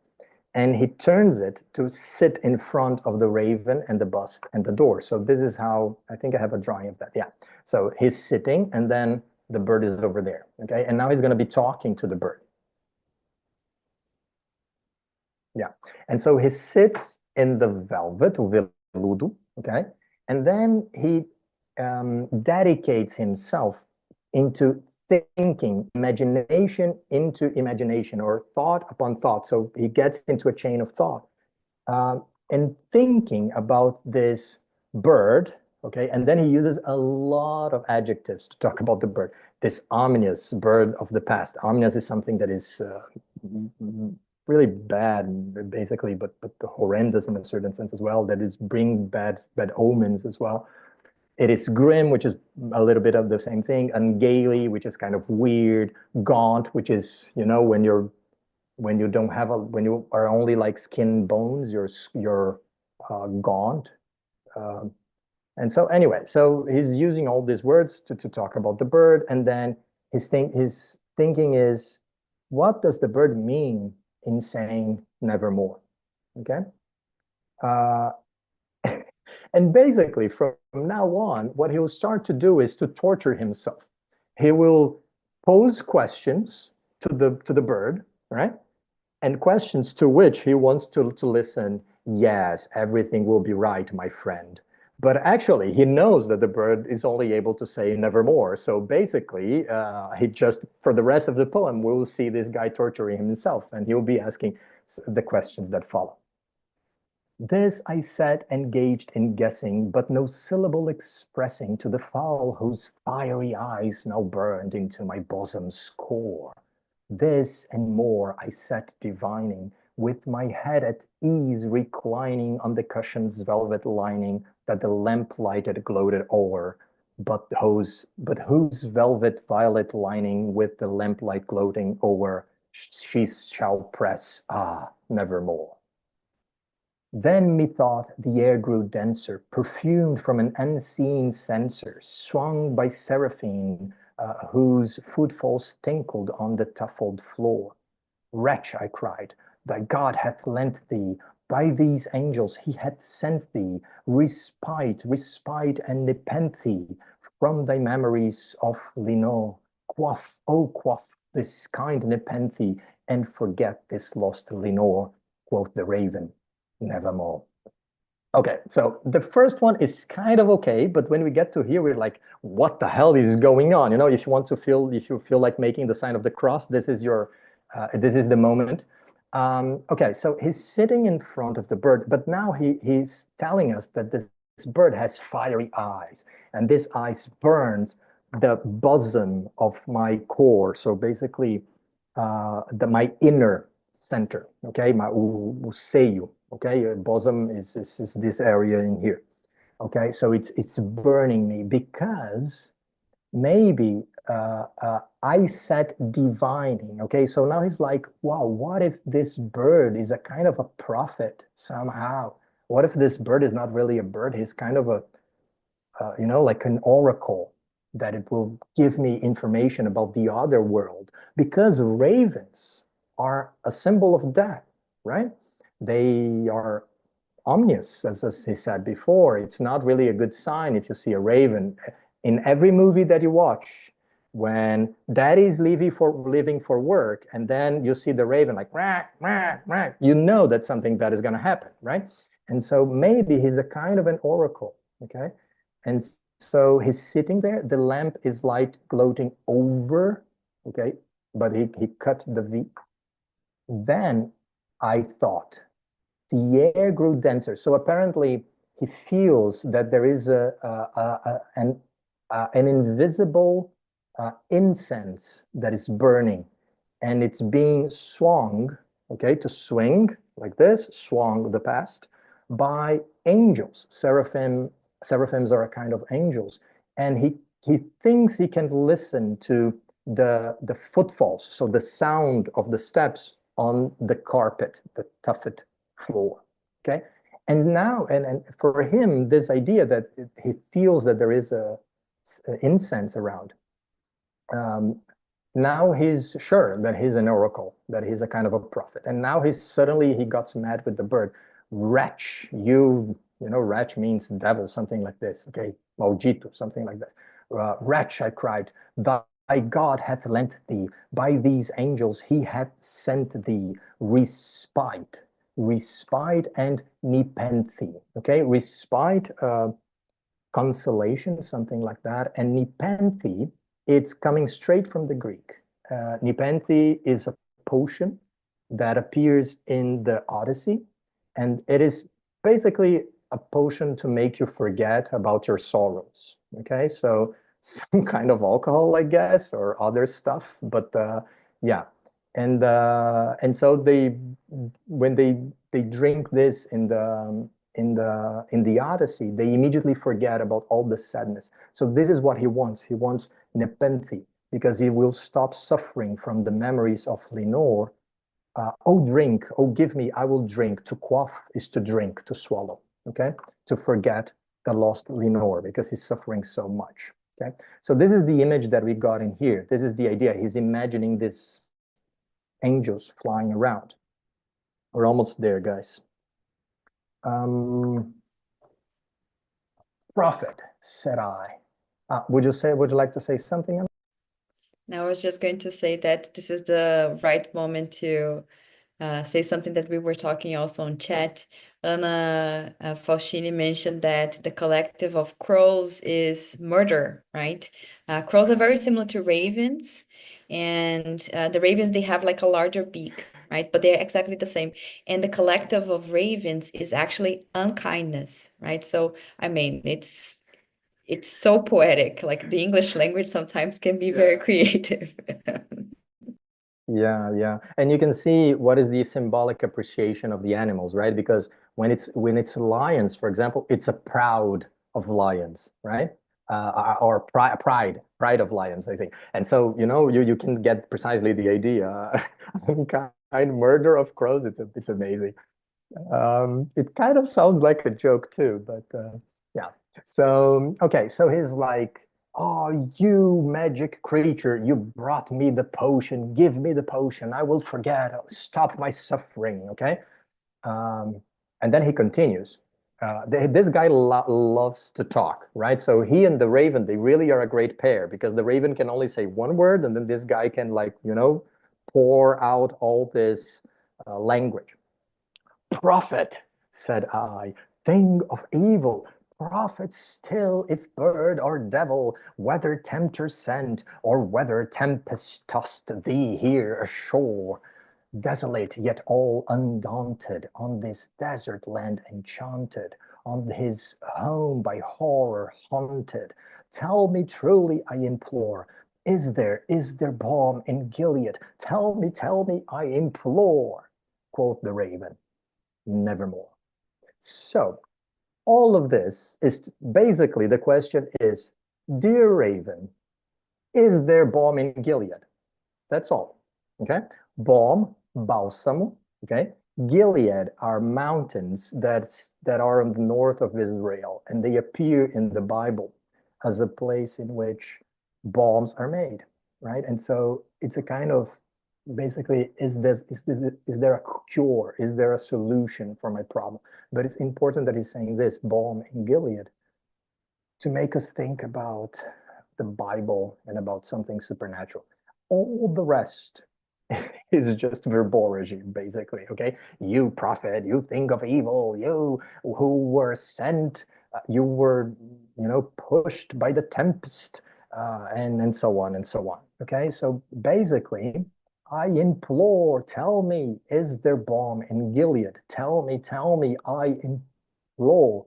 and he turns it to sit in front of the raven and the bust and the door. So this is how, I think I have a drawing of that. Yeah. So he's sitting and then the bird is over there. Okay. And now he's going to be talking to the bird. Yeah. And so he sits in the velvet, o veludo. Okay. And then he dedicates himself into thinking, imagination into imagination, or thought upon thought. So he gets into a chain of thought, and thinking about this bird. Okay, and then he uses a lot of adjectives to talk about the bird. This ominous bird of the past. Ominous is something that is really bad, basically, but horrendous in a certain sense as well. That is bring bad omens as well. It is grim, which is a little bit of the same thing. Ungainly, which is kind of weird. Gaunt, which is, when you don't have when you are only like skin and bones, you're gaunt. Um, and so anyway, so he's using all these words to talk about the bird, and then his thinking is, what does the bird mean in saying nevermore? Okay. Uh, And basically, from now on, what he'll start to do is to torture himself. He will pose questions to the bird, right? And questions to which he wants to listen. Yes, everything will be right, my friend. But actually, he knows that the bird is only able to say nevermore. So basically, he just, for the rest of the poem, we'll see this guy torturing himself, and he'll be asking the questions that follow. This I sat engaged in guessing, but no syllable expressing to the fowl whose fiery eyes now burned into my bosom's core. This and more I sat divining, with my head at ease reclining on the cushion's velvet lining that the lamp lighted gloated o'er, but whose velvet violet lining with the lamplight gloating o'er she shall press, nevermore. Then methought the air grew denser, perfumed from an unseen censer, swung by seraphim, whose footfalls tinkled on the tuffled floor. Wretch, I cried, thy God hath lent thee, by these angels he hath sent thee, respite and nepenthe from thy memories of Lino. Quaff this kind nepenthe, and forget this lost Lenore, quoth the raven, nevermore. Okay, so the first one is kind of okay, but when we get to here, we're like, what the hell is going on? If you feel like making the sign of the cross, this is the moment. Okay, so he's sitting in front of the bird, but now he's telling us that this bird has fiery eyes, and this eyes burns the bosom of my core. So basically, my inner center. Okay, o seio. Okay, bosom is this area in here. Okay, so it's burning me because maybe I sat divining. Okay, so now he's like, wow, what if this bird is a kind of a prophet somehow? What if this bird is not really a bird? He's kind of like an oracle, that it will give me information about the other world, because ravens are a symbol of death, right? They are ominous, as he said before. It's not really a good sign if you see a raven. In every movie that you watch, when daddy's leaving for work, and then you see the raven like rah, rah, rah, you know that something bad is going to happen, right? And so maybe he's a kind of an oracle, okay? And so he's sitting there. The lamp is light gloating over, okay? But he cut the V. Then I thought, the air grew denser. So apparently he feels that there is an invisible incense that is burning, and it's being swung, okay, to swing like this, swung the past, by angels. Seraphims are a kind of angels, and he thinks he can listen to the footfalls, so the sound of the steps on the carpet, the tuffet floor. Okay. And now, and for him, this idea that he feels that there is a incense around. Um, Now he's sure that he's an oracle, that he's a kind of a prophet. And now he got mad with the bird. Wretch, wretch means devil, something like this. Okay. Maldito, something like this. Wretch, I cried, thy God hath lent thee, by these angels he hath sent thee respite and nepenthe. Okay, respite, consolation, something like that, and nepenthe It's coming straight from the Greek. Nepenthe is a potion that appears in the Odyssey, and it is basically a potion to make you forget about your sorrows. Okay, so some kind of alcohol, I guess, or other stuff, but yeah, and so they when they drink this in the Odyssey, they immediately forget about all the sadness. So this is what he wants. He wants nepenthe because he will stop suffering from the memories of Lenore. Oh, drink. Oh, give me. I will drink. To quaff is to drink, to swallow. Okay, to forget the lost Lenore because he's suffering so much. Okay, so this is the image that we got in here. This is the idea. He's imagining these angels flying around. We're almost there, guys. Um, Prophet, said I. Would you like to say something? Now, I was just going to say that this is the right moment to say something that we were talking also on chat. Anna Faustini mentioned that the collective of crows is murder, right? Crows are very similar to ravens, and the ravens, they have like a larger beak, right? But they're exactly the same. And the collective of ravens is actually unkindness, right? So, I mean, it's so poetic. Like the English language sometimes can be very creative. Yeah, yeah. And you can see what is the symbolic appreciation of the animals, right? Because when it's lions, for example, it's a proud of lions, right? Or pride of lions, I think. And so, you can get precisely the idea. Kind murder of crows, it's amazing. It kind of sounds like a joke too, but yeah. So, okay, so he's like, "Oh, you magic creature, you brought me the potion. Give me the potion. I will forget. I'll stop my suffering." Okay. Um, and then he continues. This guy loves to talk, right? So he and the raven, they really are a great pair because the raven can only say one word, and then this guy can, like, pour out all this language. "Prophet," said I, "thing of evil, prophet still, if bird or devil, whether tempter sent, or whether tempest tossed thee here ashore, desolate yet all undaunted, on this desert land enchanted, on his home by horror haunted. Tell me truly, I implore, is there balm in Gilead? Tell me, I implore," quoth the raven, "nevermore." So all of this is basically, the question is, dear Raven, is there balm in Gilead? That's all. Okay. Balm, balsamo. Okay. Gilead are mountains that are in the north of Israel, and they appear in the Bible as a place in which balms are made, right? And so it's a kind of, basically, is there a cure? Is there a solution for my problem? But it's important that he's saying this, balm in Gilead, to make us think about the Bible and about something supernatural. All the rest is just verborage, basically. Okay, you prophet, you think of evil, you who were sent, you were, pushed by the tempest, and so on and so on. Okay, so basically, I implore, tell me, is there balm in Gilead? Tell me, I implore.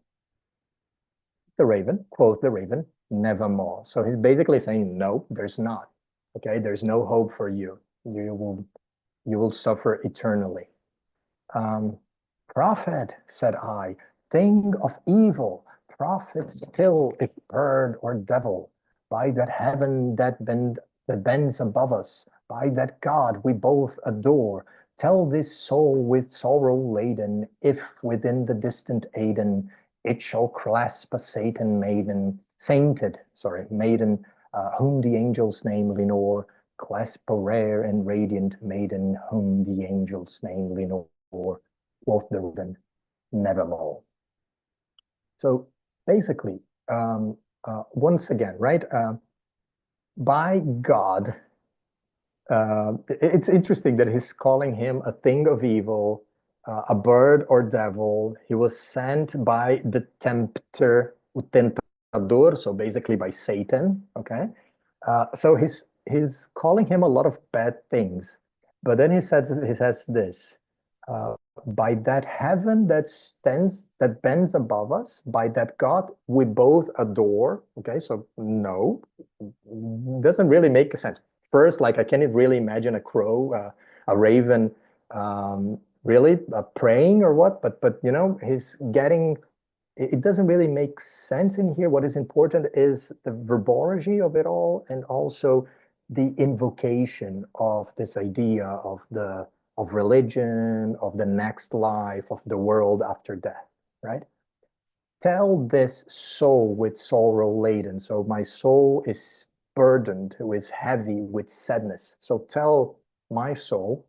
The raven, quoth the raven, "nevermore." So he's basically saying, no, there's not. Okay, there's no hope for you. You will suffer eternally. Um, "Prophet," said I, "thing of evil, prophet still, if bird or devil, by that heaven that bends above us, by that God we both adore, tell this soul with sorrow laden, if within the distant Aidenn it shall clasp a maiden, whom the angels name Lenore, clasp a rare and radiant maiden, whom the angels name Lenore, quoth the raven, nevermore." So basically, once again, right? By God, it's interesting that he's calling him a thing of evil, a bird or devil. He was sent by the tempter, o tentador, so basically by Satan. Okay, So he's calling him a lot of bad things, but then he says this, uh, by that heaven that bends above us, by that God we both adore. Okay, so no, doesn't really make sense. First, like I can't really imagine a crow, a raven, really praying or what. But he's getting it doesn't really make sense in here. What is important is the verbology of it all, and also the invocation of this idea of religion, of the next life, of the world after death, right? Tell this soul with sorrow laden. So my soul is burdened, who is heavy with sadness. So tell my soul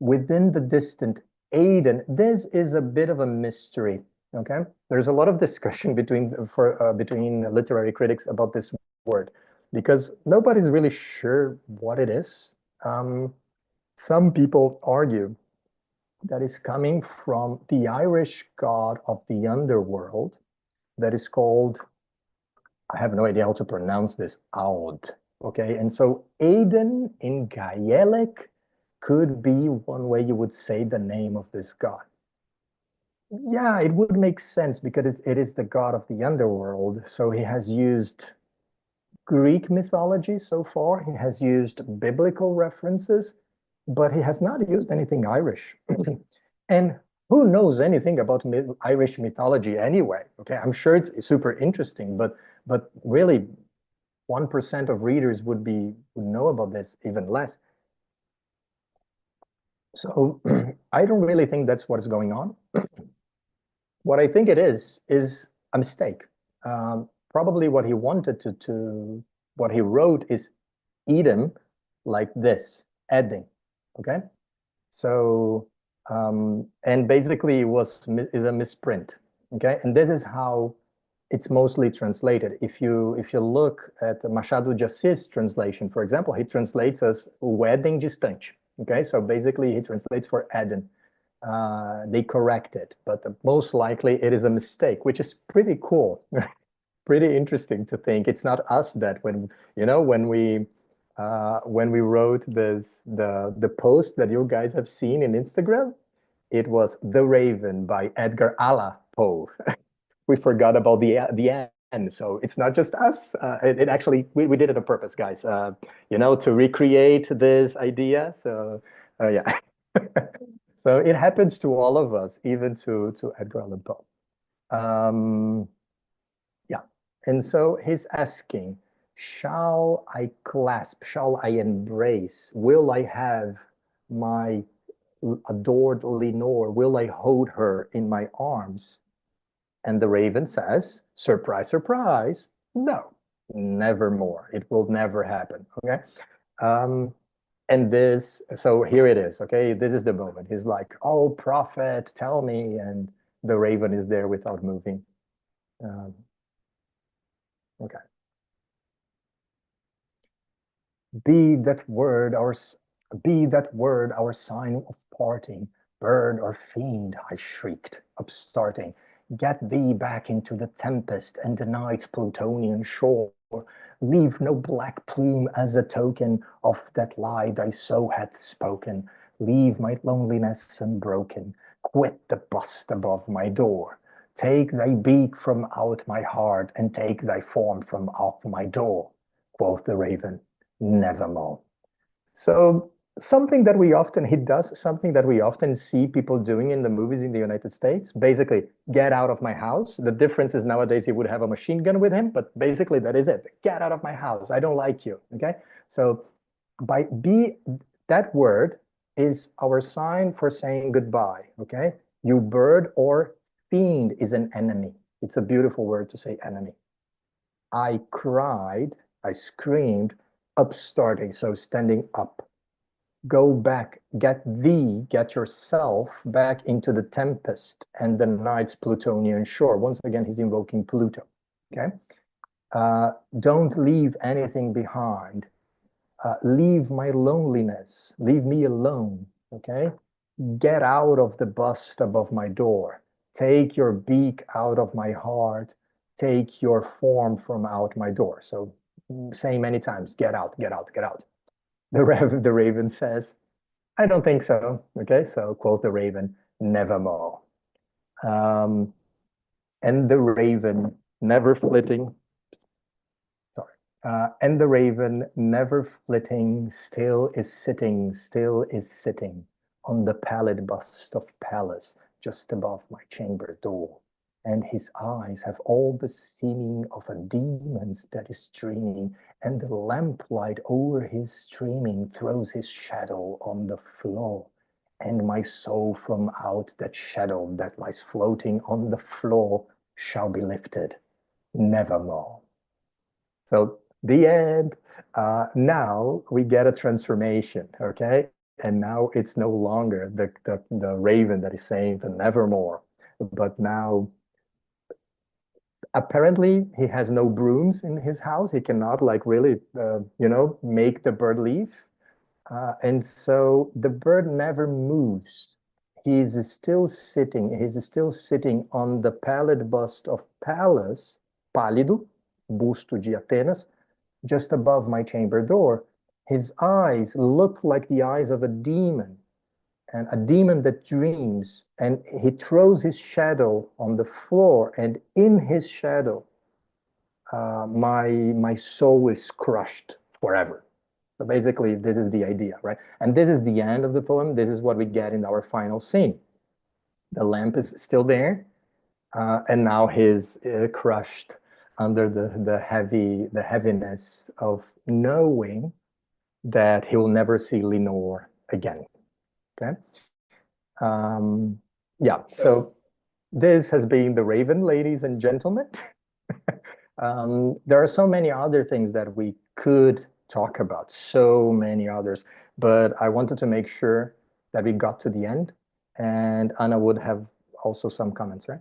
within the distant Aiden. This is a bit of a mystery. Okay, there's a lot of discussion between literary critics about this word because nobody's really sure what it is. Um, some people argue that is coming from the Irish god of the underworld that is called, I have no idea how to pronounce this, Aud. Okay, and so Aden in Gaelic could be one way you would say the name of this god. Yeah, it would make sense because it is the god of the underworld. So he has used Greek mythology so far, he has used biblical references, but he has not used anything Irish. And who knows anything about Irish mythology anyway? Okay, I'm sure it's super interesting, but really 1% of readers would know about this, even less. So I don't really think that's what is going on. What I think it is a mistake. Probably what he wanted what he wrote is Eden like this, adding. Okay, so and basically is a misprint. Okay, and this is how it's mostly translated. If you look at Machado de Assis translation, for example, he translates as wedding distante. Okay, so basically he translates for Eden. They correct it, but most likely it is a mistake, which is pretty cool. Pretty interesting to think. It's not us that when we wrote the post that you guys have seen in Instagram, it was The Raven by Edgar Allan Poe. We forgot about the end. So it's not just us. It actually we did it on purpose, guys. To recreate this idea. So yeah. So it happens to all of us, even to Edgar Allan Poe. Um, yeah. And so he's asking, shall I clasp? Shall I embrace? Will I have my adored Lenore? Will I hold her in my arms? And the raven says, surprise, surprise, no, nevermore. It will never happen. Okay. Um, so here it is. Okay. This is the moment. He's like, oh, prophet, tell me. And the raven is there without moving. Um, okay. Be that word our be that word our sign of parting, bird or fiend, I shrieked, upstarting. Get thee back into the tempest and the night's Plutonian shore. Leave no black plume as a token of that lie thy soul hath spoken. Leave my loneliness unbroken. Quit the bust above my door. Take thy beak from out my heart and take thy form from off my door, quoth the raven, nevermore. So he does something that we often see people doing in the movies in the United States. Basically, get out of my house. The difference is nowadays he would have a machine gun with him, but basically that is it. Get out of my house. I don't like you. Okay. So by be that word is our sign for saying goodbye. Okay. You bird or fiend is an enemy. It's a beautiful word to say enemy. I cried, I screamed, upstarting, so standing up. Go back, get yourself back into the tempest and the night's Plutonian shore. Once again, he's invoking Pluto. Okay. Don't leave anything behind. Leave my loneliness. Leave me alone. Okay. Get out of the bust above my door. Take your beak out of my heart. Take your form from out my door. So saying many times, get out, get out, get out. The raven says, I don't think so. Okay, so quote the raven, nevermore. Um, and the raven, never flitting, sorry, and the raven, never flitting, still is sitting on the pallid bust of Pallas just above my chamber door. And his eyes have all the seeming of a demon's that is dreaming, and the lamplight over his streaming throws his shadow on the floor. And my soul from out that shadow that lies floating on the floor shall be lifted nevermore. So the end. Now we get a transformation, okay? And now it's no longer the raven that is saying the nevermore, but now apparently he has no brooms in his house. He cannot like really, make the bird leave. And so the bird never moves. He's still sitting on the pallid bust of Pallas, pálido, busto de Atenas, just above my chamber door. His eyes look like the eyes of a demon, and a demon that dreams. And he throws his shadow on the floor, and in his shadow, my soul is crushed forever. So basically, this is the idea, right? And this is the end of the poem. This is what we get in our final scene. The lamp is still there, and now he's crushed under the heaviness of knowing that he will never see Lenore again. Okay. Um, yeah. So this has been The Raven, ladies and gentlemen. There are so many other things that we could talk about, so many others, but I wanted to make sure that we got to the end, and Anna would have also some comments, right?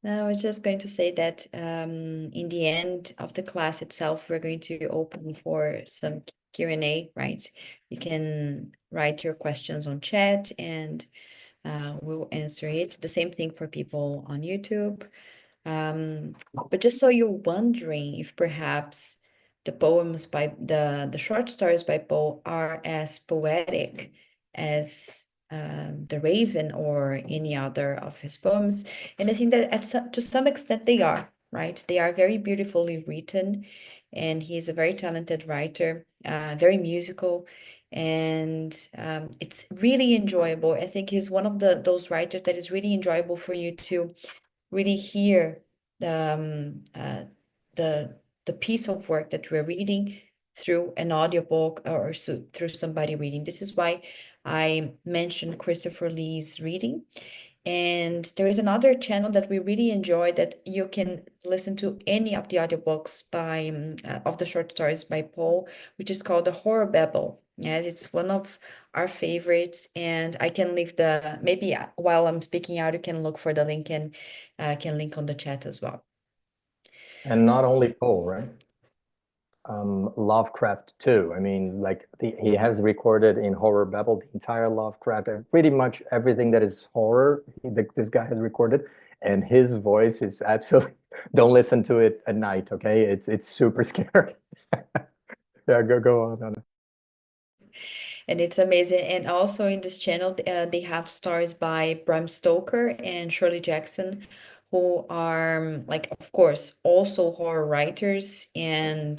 No, I was just going to say that in the end of the class itself, we're going to open for some Q&A, right? You can write your questions on chat and we'll answer it. The same thing for people on YouTube. But just so you're wondering if perhaps the poems by the short stories by Poe are as poetic as The Raven or any other of his poems, and I think that to some extent they are, right? They are very beautifully written, and he's a very talented writer, very musical, and it's really enjoyable. I think he's one of those writers that is really enjoyable for you to really hear the the piece of work that we're reading through an audiobook or through somebody reading. This is why I mentioned Christopher Lee's reading. And there is another channel that we really enjoy that you can listen to any of the audiobooks by of the short stories by Paul, which is called the Horror Babble. Yeah, it's one of our favorites, and I can leave the maybe while I'm speaking out, you can look for the link and can link on the chat as well. And not only Poe, right? Lovecraft too. I mean, like he has recorded in Horror Babel the entire Lovecraft, pretty much everything that is horror. This guy has recorded, and his voice is absolutely. Don't listen to it at night, okay? It's super scary. Yeah, go on, Anna. And it's amazing. And also in this channel, they have stories by Bram Stoker and Shirley Jackson, who are like, of course, also horror writers and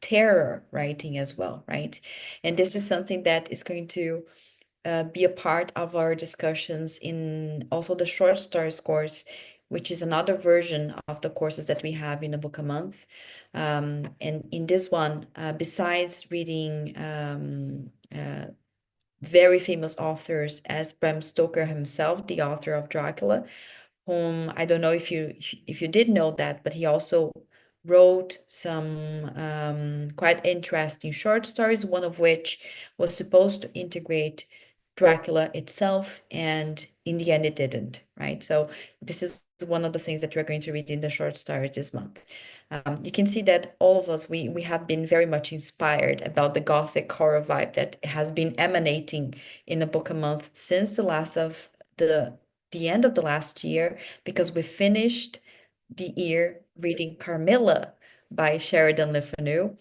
terror writing as well, right? And this is something that is going to be a part of our discussions in also the short stories course, which is another version of the courses that we have in a book a month. And in this one, besides reading very famous authors as Bram Stoker himself, the author of Dracula, whom I don't know if you did know that, but he also wrote some quite interesting short stories, one of which was supposed to integrate Dracula itself, and in the end it didn't, right? So this is one of the things that we're going to read in the short stories this month. You can see that all of us, we have been very much inspired about the Gothic horror vibe that has been emanating in a book a month since the end of the last year, because we finished the year reading Carmilla by Sheridan Le Fanu,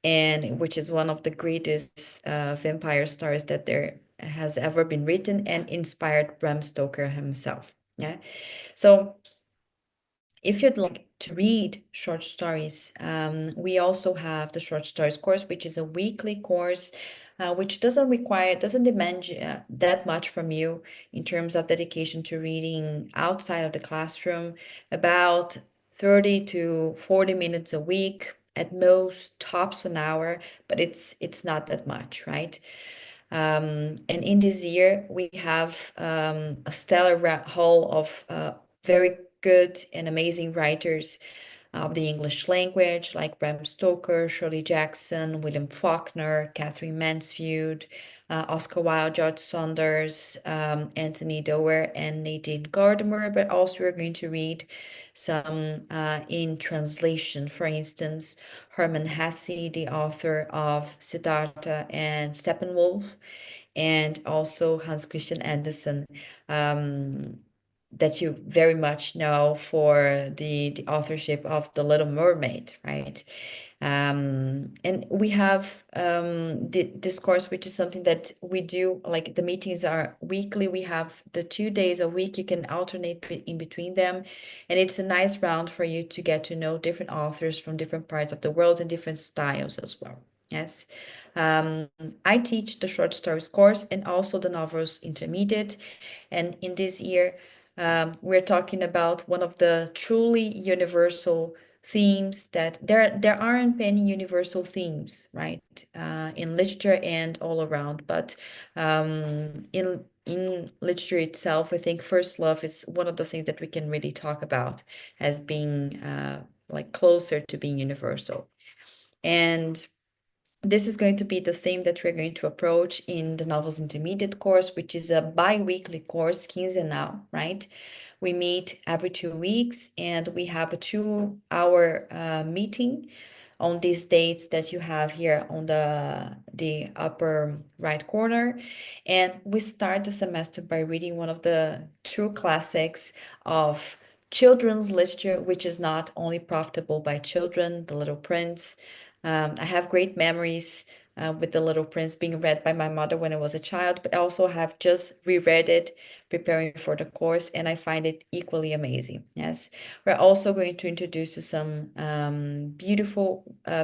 and which is one of the greatest vampire stories that there has ever been written, and inspired Bram Stoker himself. Yeah. So if you'd like to read short stories, we also have the short stories course, which is a weekly course, which doesn't demand that much from you in terms of dedication to reading outside of the classroom, about 30 to 40 minutes a week, at most tops an hour, but it's not that much, right? And in this year, we have a stellar haul of very good and amazing writers of the English language, like Bram Stoker, Shirley Jackson, William Faulkner, Catherine Mansfield, Oscar Wilde, George Saunders, Anthony Doerr, and Nadine Gordimer. But also, we're going to read some in translation. For instance, Hermann Hesse, the author of Siddhartha and Steppenwolf, and also Hans Christian Andersen, um, that you very much know for the authorship of The Little Mermaid, right? And we have this course, which is something that we do, like the meetings are weekly. We have the 2 days a week. You can alternate in between them. And it's a nice round for you to get to know different authors from different parts of the world and different styles as well. Yes. Um, I teach the short stories course and also the novels intermediate. And in this year, we're talking about one of the truly universal themes that there aren't many universal themes, right? In literature and all around, but in literature itself, I think first love is one of the things that we can really talk about as being like closer to being universal. And this is going to be the theme that we're going to approach in the Novels Intermediate course, which is a bi-weekly course, quinzenal, right? We meet every 2 weeks and we have a 2 hour meeting on these dates that you have here on the upper right corner. And we start the semester by reading one of the true classics of children's literature, which is not only profitable by children, The Little Prince. I have great memories with The Little Prince being read by my mother when I was a child, but I also have just reread it preparing for the course, and I find it equally amazing. Yes, we're also going to introduce you some beautiful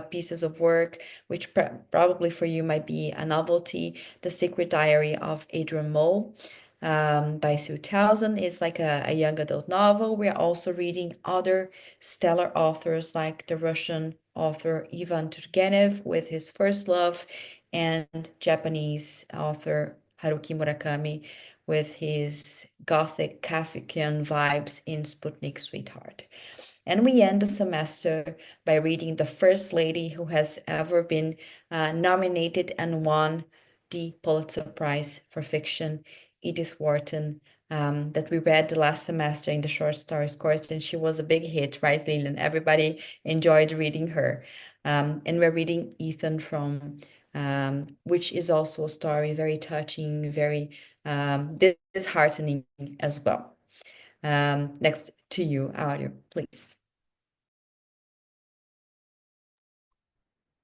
pieces of work, which probably for you might be a novelty. The Secret Diary of Adrian Mole by Sue Townsend is like a young adult novel. We're also reading other stellar authors like the Russian author Ivan Turgenev with his First Love, and Japanese author Haruki Murakami with his Gothic Kafkian vibes in Sputnik Sweetheart. And we end the semester by reading the first lady who has ever been nominated and won the Pulitzer Prize for fiction, Edith Wharton, that we read the last semester in the short stories course, and she was a big hit, right, Leland? Everybody enjoyed reading her. And we're reading Ethan from, which is also a story, very touching, very disheartening as well. Next to you, Audio, please.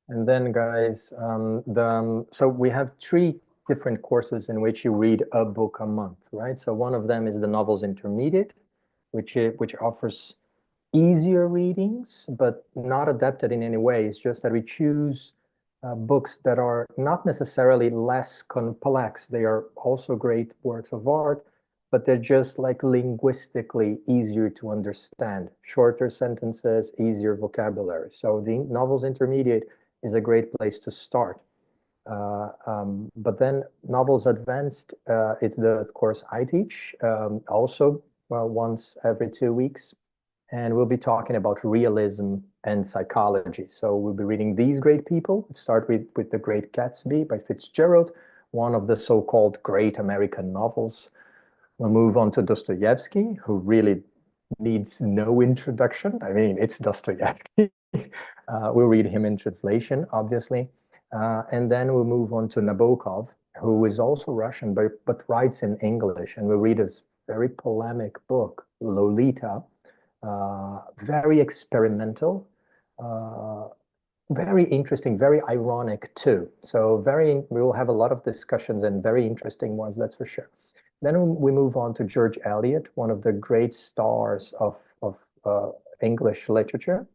And then, guys, so we have 3 different courses in which you read a book a month, right? So one of them is the Novels Intermediate, which offers easier readings, but not adapted in any way. It's just that we choose books that are not necessarily less complex. They are also great works of art, but they're just like linguistically easier to understand. Shorter sentences, easier vocabulary. So the Novels Intermediate is a great place to start. But then Novels Advanced, it's the course I teach, also once every 2 weeks. And we'll be talking about realism and psychology. So we'll be reading These Great People. Let's start with The Great Gatsby by Fitzgerald, one of the so-called great American novels. We'll move on to Dostoevsky, who really needs no introduction. I mean, it's Dostoevsky. We'll read him in translation, obviously. And then we'll move on to Nabokov, who is also Russian, but writes in English. And we'll read his very polemic book, Lolita, very experimental, uh, very interesting, very ironic too. So we will have a lot of discussions and very interesting ones, that's for sure. Then we move on to George Eliot, one of the great stars of English literature.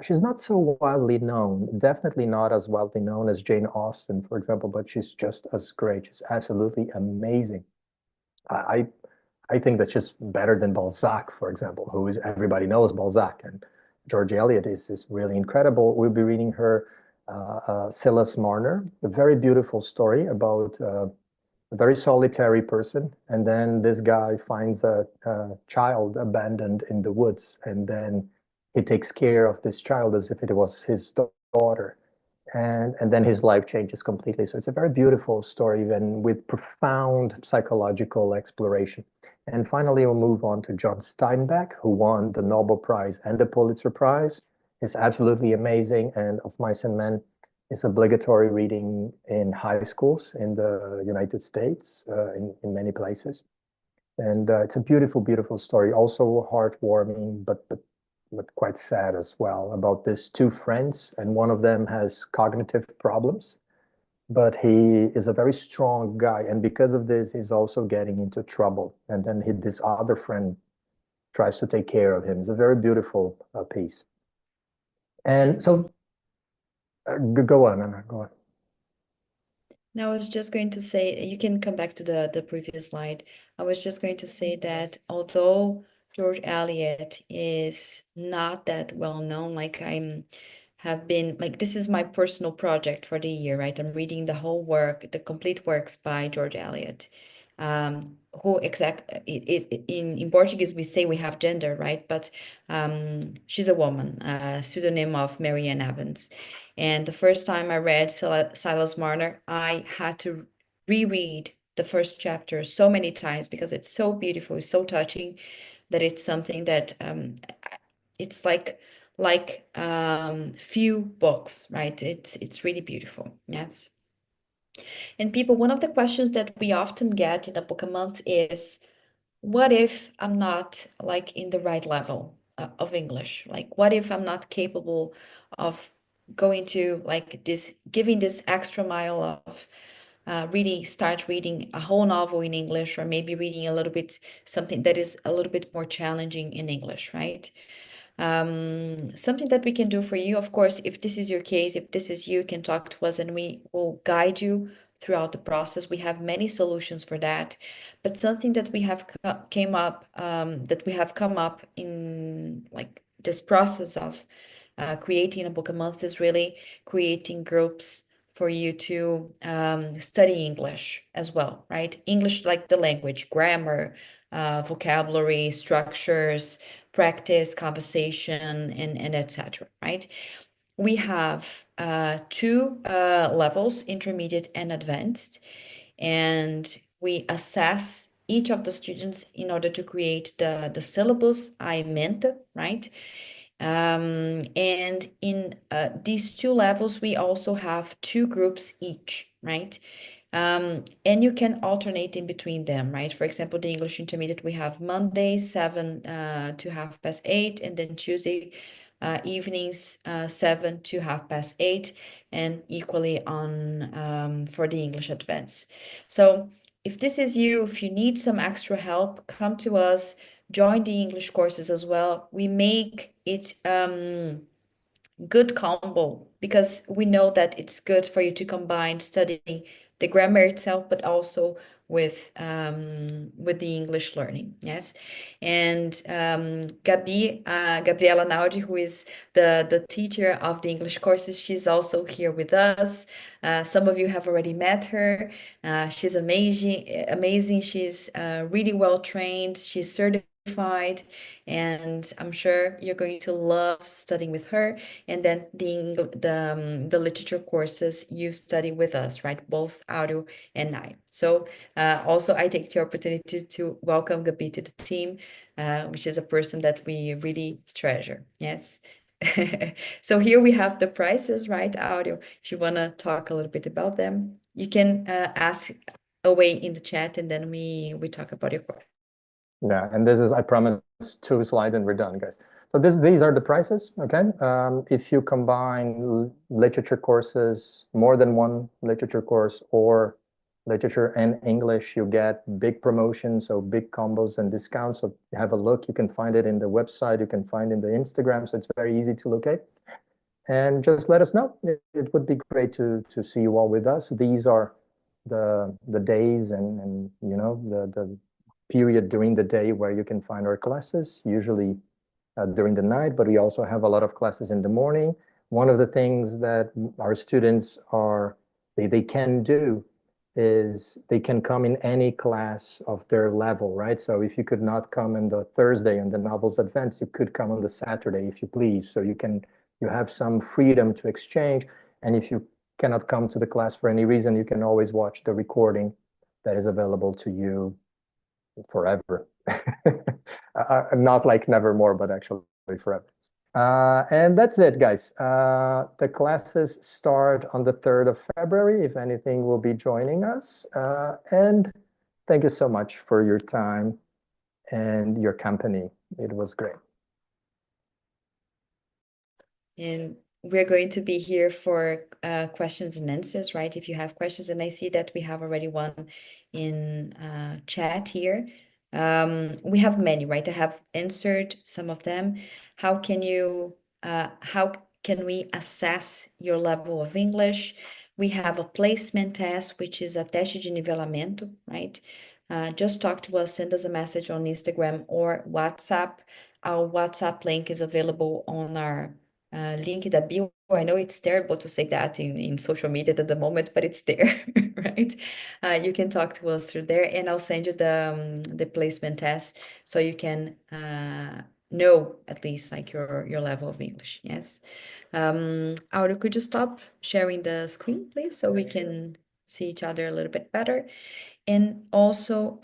She's not so widely known, definitely not as widely known as Jane Austen, for example, but she's just as great. She's absolutely amazing. I I think that's just better than Balzac, for example, who is everybody knows Balzac, and George Eliot is really incredible. We'll be reading her Silas Marner, a very beautiful story about a very solitary person, and then this guy finds a child abandoned in the woods, and then he takes care of this child as if it was his daughter, and then his life changes completely. So it's a very beautiful story, even with profound psychological exploration. And finally, we'll move on to John Steinbeck, who won the Nobel Prize and the Pulitzer Prize. It's absolutely amazing, and Of Mice and Men is obligatory reading in high schools in the United States, in many places. And it's a beautiful, beautiful story, also heartwarming, but quite sad as well, about these two friends, and one of them has cognitive problems, but he is a very strong guy, and because of this, he's also getting into trouble. And then this other friend tries to take care of him. It's a very beautiful piece. And so, go on, Anna, go on. Now, I was just going to say, you can come back to the previous slide. I was just going to say that although George Eliot is not that well known, like have been like this is my personal project for the year, right? I'm reading the whole work, the complete works by George Eliot. Who exact in Portuguese we say we have gender, right? But she's a woman, pseudonym of Marianne Evans. And the first time I read Silas Marner, I had to reread the first chapter so many times because it's so beautiful, it's so touching that it's something that it's like few books, right? It's really beautiful. Yes. And people, one of the questions that we often get in a book a month is, what if I'm not like in the right level of English? Like, what if I'm not capable of going to like this, giving this extra mile of really start reading a whole novel in English, or maybe reading a little bit something that is a little bit more challenging in English, right? Something that we can do for you, of course, if this is your case, if this is you, can talk to us and we will guide you throughout the process. We have many solutions for that, but something that we have that we have come up in like this process of creating a book a month is really creating groups for you to study English as well, right? English like the language, grammar, vocabulary, structures, practice, conversation, and etc., right? We have two levels, intermediate and advanced, and we assess each of the students in order to create the syllabus I meant, right? And in these two levels, we also have two groups each, right? And you can alternate in between them, right? For example, the English intermediate, we have Monday, 7 to 8:30, and then Tuesday evenings, 7 to 8:30, and equally on for the English advanced. So if this is you, if you need some extra help, come to us, join the English courses as well. We make it good combo because we know that it's good for you to combine studying the grammar itself, but also with the English learning. Yes. And Gabriela Naudi, who is the teacher of the English courses, she's also here with us. Some of you have already met her. She's amazing. She's really well trained. She's certified, and I'm sure you're going to love studying with her. And then the literature courses you study with us, right? Both Audio and I. So also I take the opportunity to welcome Gabi to the team, which is a person that we really treasure. Yes. So here we have the prices, right? Audio. If you want to talk a little bit about them, you can ask away in the chat, and then we talk about your question. Yeah, and this is, I promise, two slides and we're done, guys. So these are the prices, okay? If you combine literature courses, more than one literature course, or literature and English, you get big promotions, so big combos and discounts. So have a look. You can find it in the website. You can find it in the Instagram. So it's very easy to locate. And just let us know. It would be great to see you all with us. These are the days and you know the period during the day where you can find our classes, usually during the night, but we also have a lot of classes in the morning. One of the things that our students they can do is they can come in any class of their level, right? So if you could not come on the Thursday on the novels advance, you could come on the Saturday if you please. So you have some freedom to exchange. And if you cannot come to the class for any reason, you can always watch the recording that is available to you forever. Not like nevermore, but actually forever. And that's it, guys. The classes start on the 3rd of February. If anything, will be joining us. And thank you so much for your time and your company. It was great. And we're going to be here for questions and answers, right? If you have questions, and I see that we have already one in chat here. We have many, right? I have answered some of them. How can we assess your level of English? We have a placement test, which is a teste de nivelamento, right? Just talk to us, send us a message on Instagram or WhatsApp. Our WhatsApp link is available on our link that bio. I know it's terrible to say that in social media at the moment, but it's there, right? You can talk to us through there, and I'll send you the placement test so you can know at least like your level of English. Yes. Aura, could you stop sharing the screen, please, so we can see each other a little bit better? And also,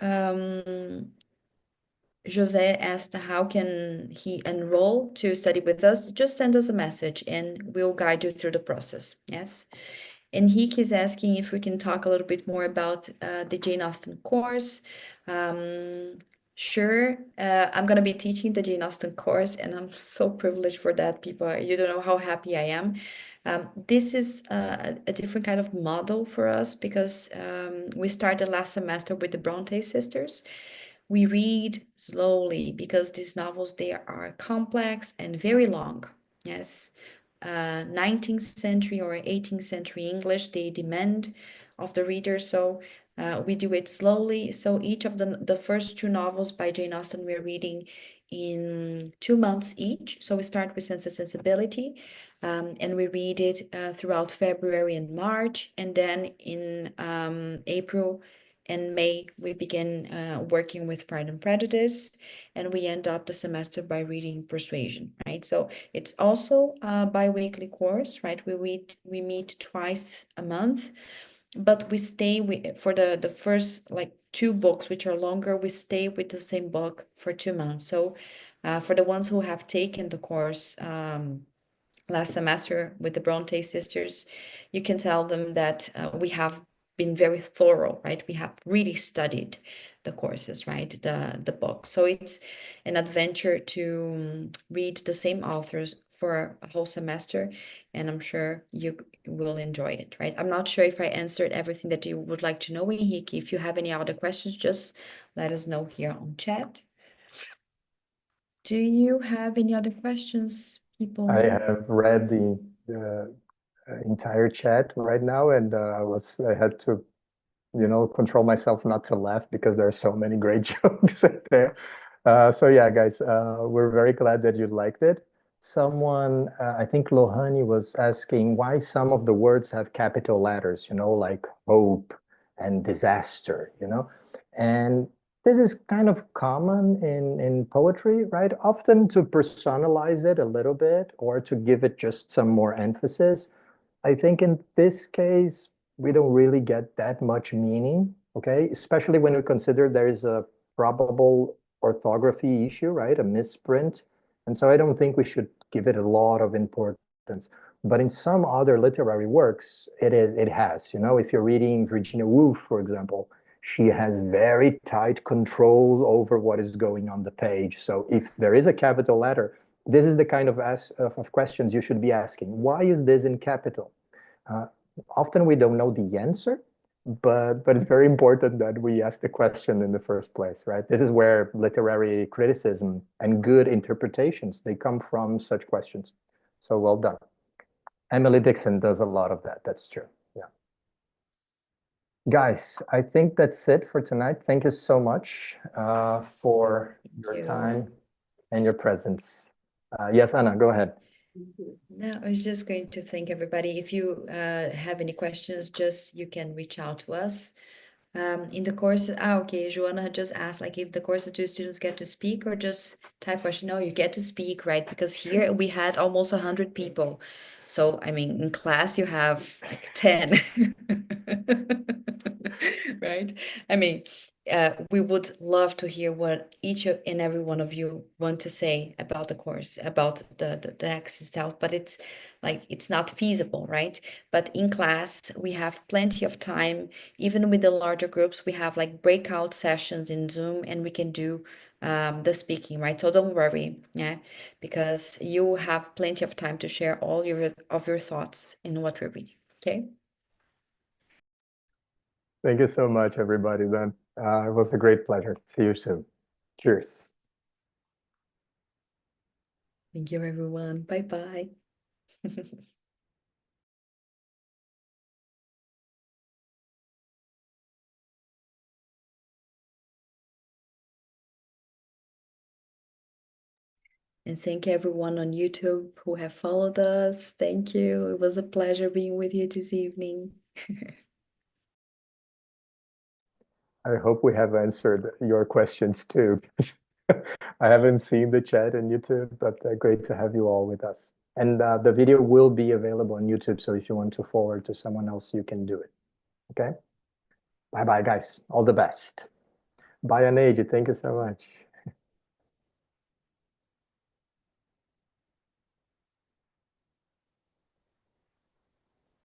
Jose asked how can he enroll to study with us. Just send us a message and we'll guide you through the process. Yes. And Henrique is asking if we can talk a little bit more about the Jane Austen course. Sure, I'm going to be teaching the Jane Austen course, and I'm so privileged for that, people. You don't know how happy I am. This is a different kind of model for us because we started last semester with the Bronte sisters. We read slowly because these novels, they are complex and very long. Yes. 19th century or 18th century English, they demand of the reader. So we do it slowly. So each of the first two novels by Jane Austen, we're reading in 2 months each. So we start with Sense and Sensibility, and we read it throughout February and March. And then in April and May, we begin working with Pride and Prejudice, and we end up the semester by reading Persuasion, right? So it's also a bi-weekly course, right? We meet twice a month, but we stay for the first like two books, which are longer, we stay with the same book for 2 months. So for the ones who have taken the course last semester with the Bronte sisters, you can tell them that we have been very thorough, right? We have really studied the courses, right? The books. So it's an adventure to read the same authors for a whole semester, and I'm sure you will enjoy it, right? I'm not sure if I answered everything that you would like to know, Henrique. If you have any other questions, just let us know here on chat. Do you have any other questions, people? I have read the entire chat right now, and I had to control myself not to laugh because there are so many great jokes out there. So yeah, guys, we're very glad that you liked it. Someone, I think Lohani was asking why some of the words have capital letters, like hope and disaster, and this is kind of common in poetry, right? Often to personalize it a little bit or to give it just some more emphasis. I think in this case, we don't really get that much meaning, okay? Especially when we consider there is a probable orthography issue, right? A misprint. And so I don't think we should give it a lot of importance. But in some other literary works, it has, if you're reading Virginia Woolf, for example, She has very tight control over what is going on the page. So if there is a capital letter, this is the kind of questions you should be asking. Why is this in capital? Uh, Often we don't know the answer, but it's very important that we ask the question in the first place, right? This is where literary criticism and good interpretations, they come from such questions. So well done. Emily Dixon does a lot of that. That's true. Yeah. Guys, I think that's it for tonight. Thank you so much for Thank your you. time and your presence. Yes, Anna, go ahead. No, I was just going to thank everybody. If you have any questions, just you can reach out to us. In the course, okay, Joanna had just asked, like, if the course, do students get to speak or just type question? No, you get to speak, right? Because here we had almost 100 people. So, I mean, in class you have like 10, right? I mean, we would love to hear what each and every one of you want to say about the course, about the text itself, but it's like, it's not feasible, right? But in class, we have plenty of time. Even with the larger groups, we have like breakout sessions in Zoom and we can do the speaking, right? So don't worry, yeah, because you have plenty of time to share all your thoughts in what we're reading, okay? Thank you so much, everybody, then. It was a great pleasure. See you soon. Cheers. Thank you, everyone. Bye-bye. And thank everyone on YouTube who have followed us. Thank you. It was a pleasure being with you this evening. I hope we have answered your questions too. I haven't seen the chat on YouTube, but great to have you all with us. And the video will be available on YouTube, so if you want to forward to someone else, you can do it. Okay? Bye-bye, guys. All the best. Bye, Anaid. Thank you so much.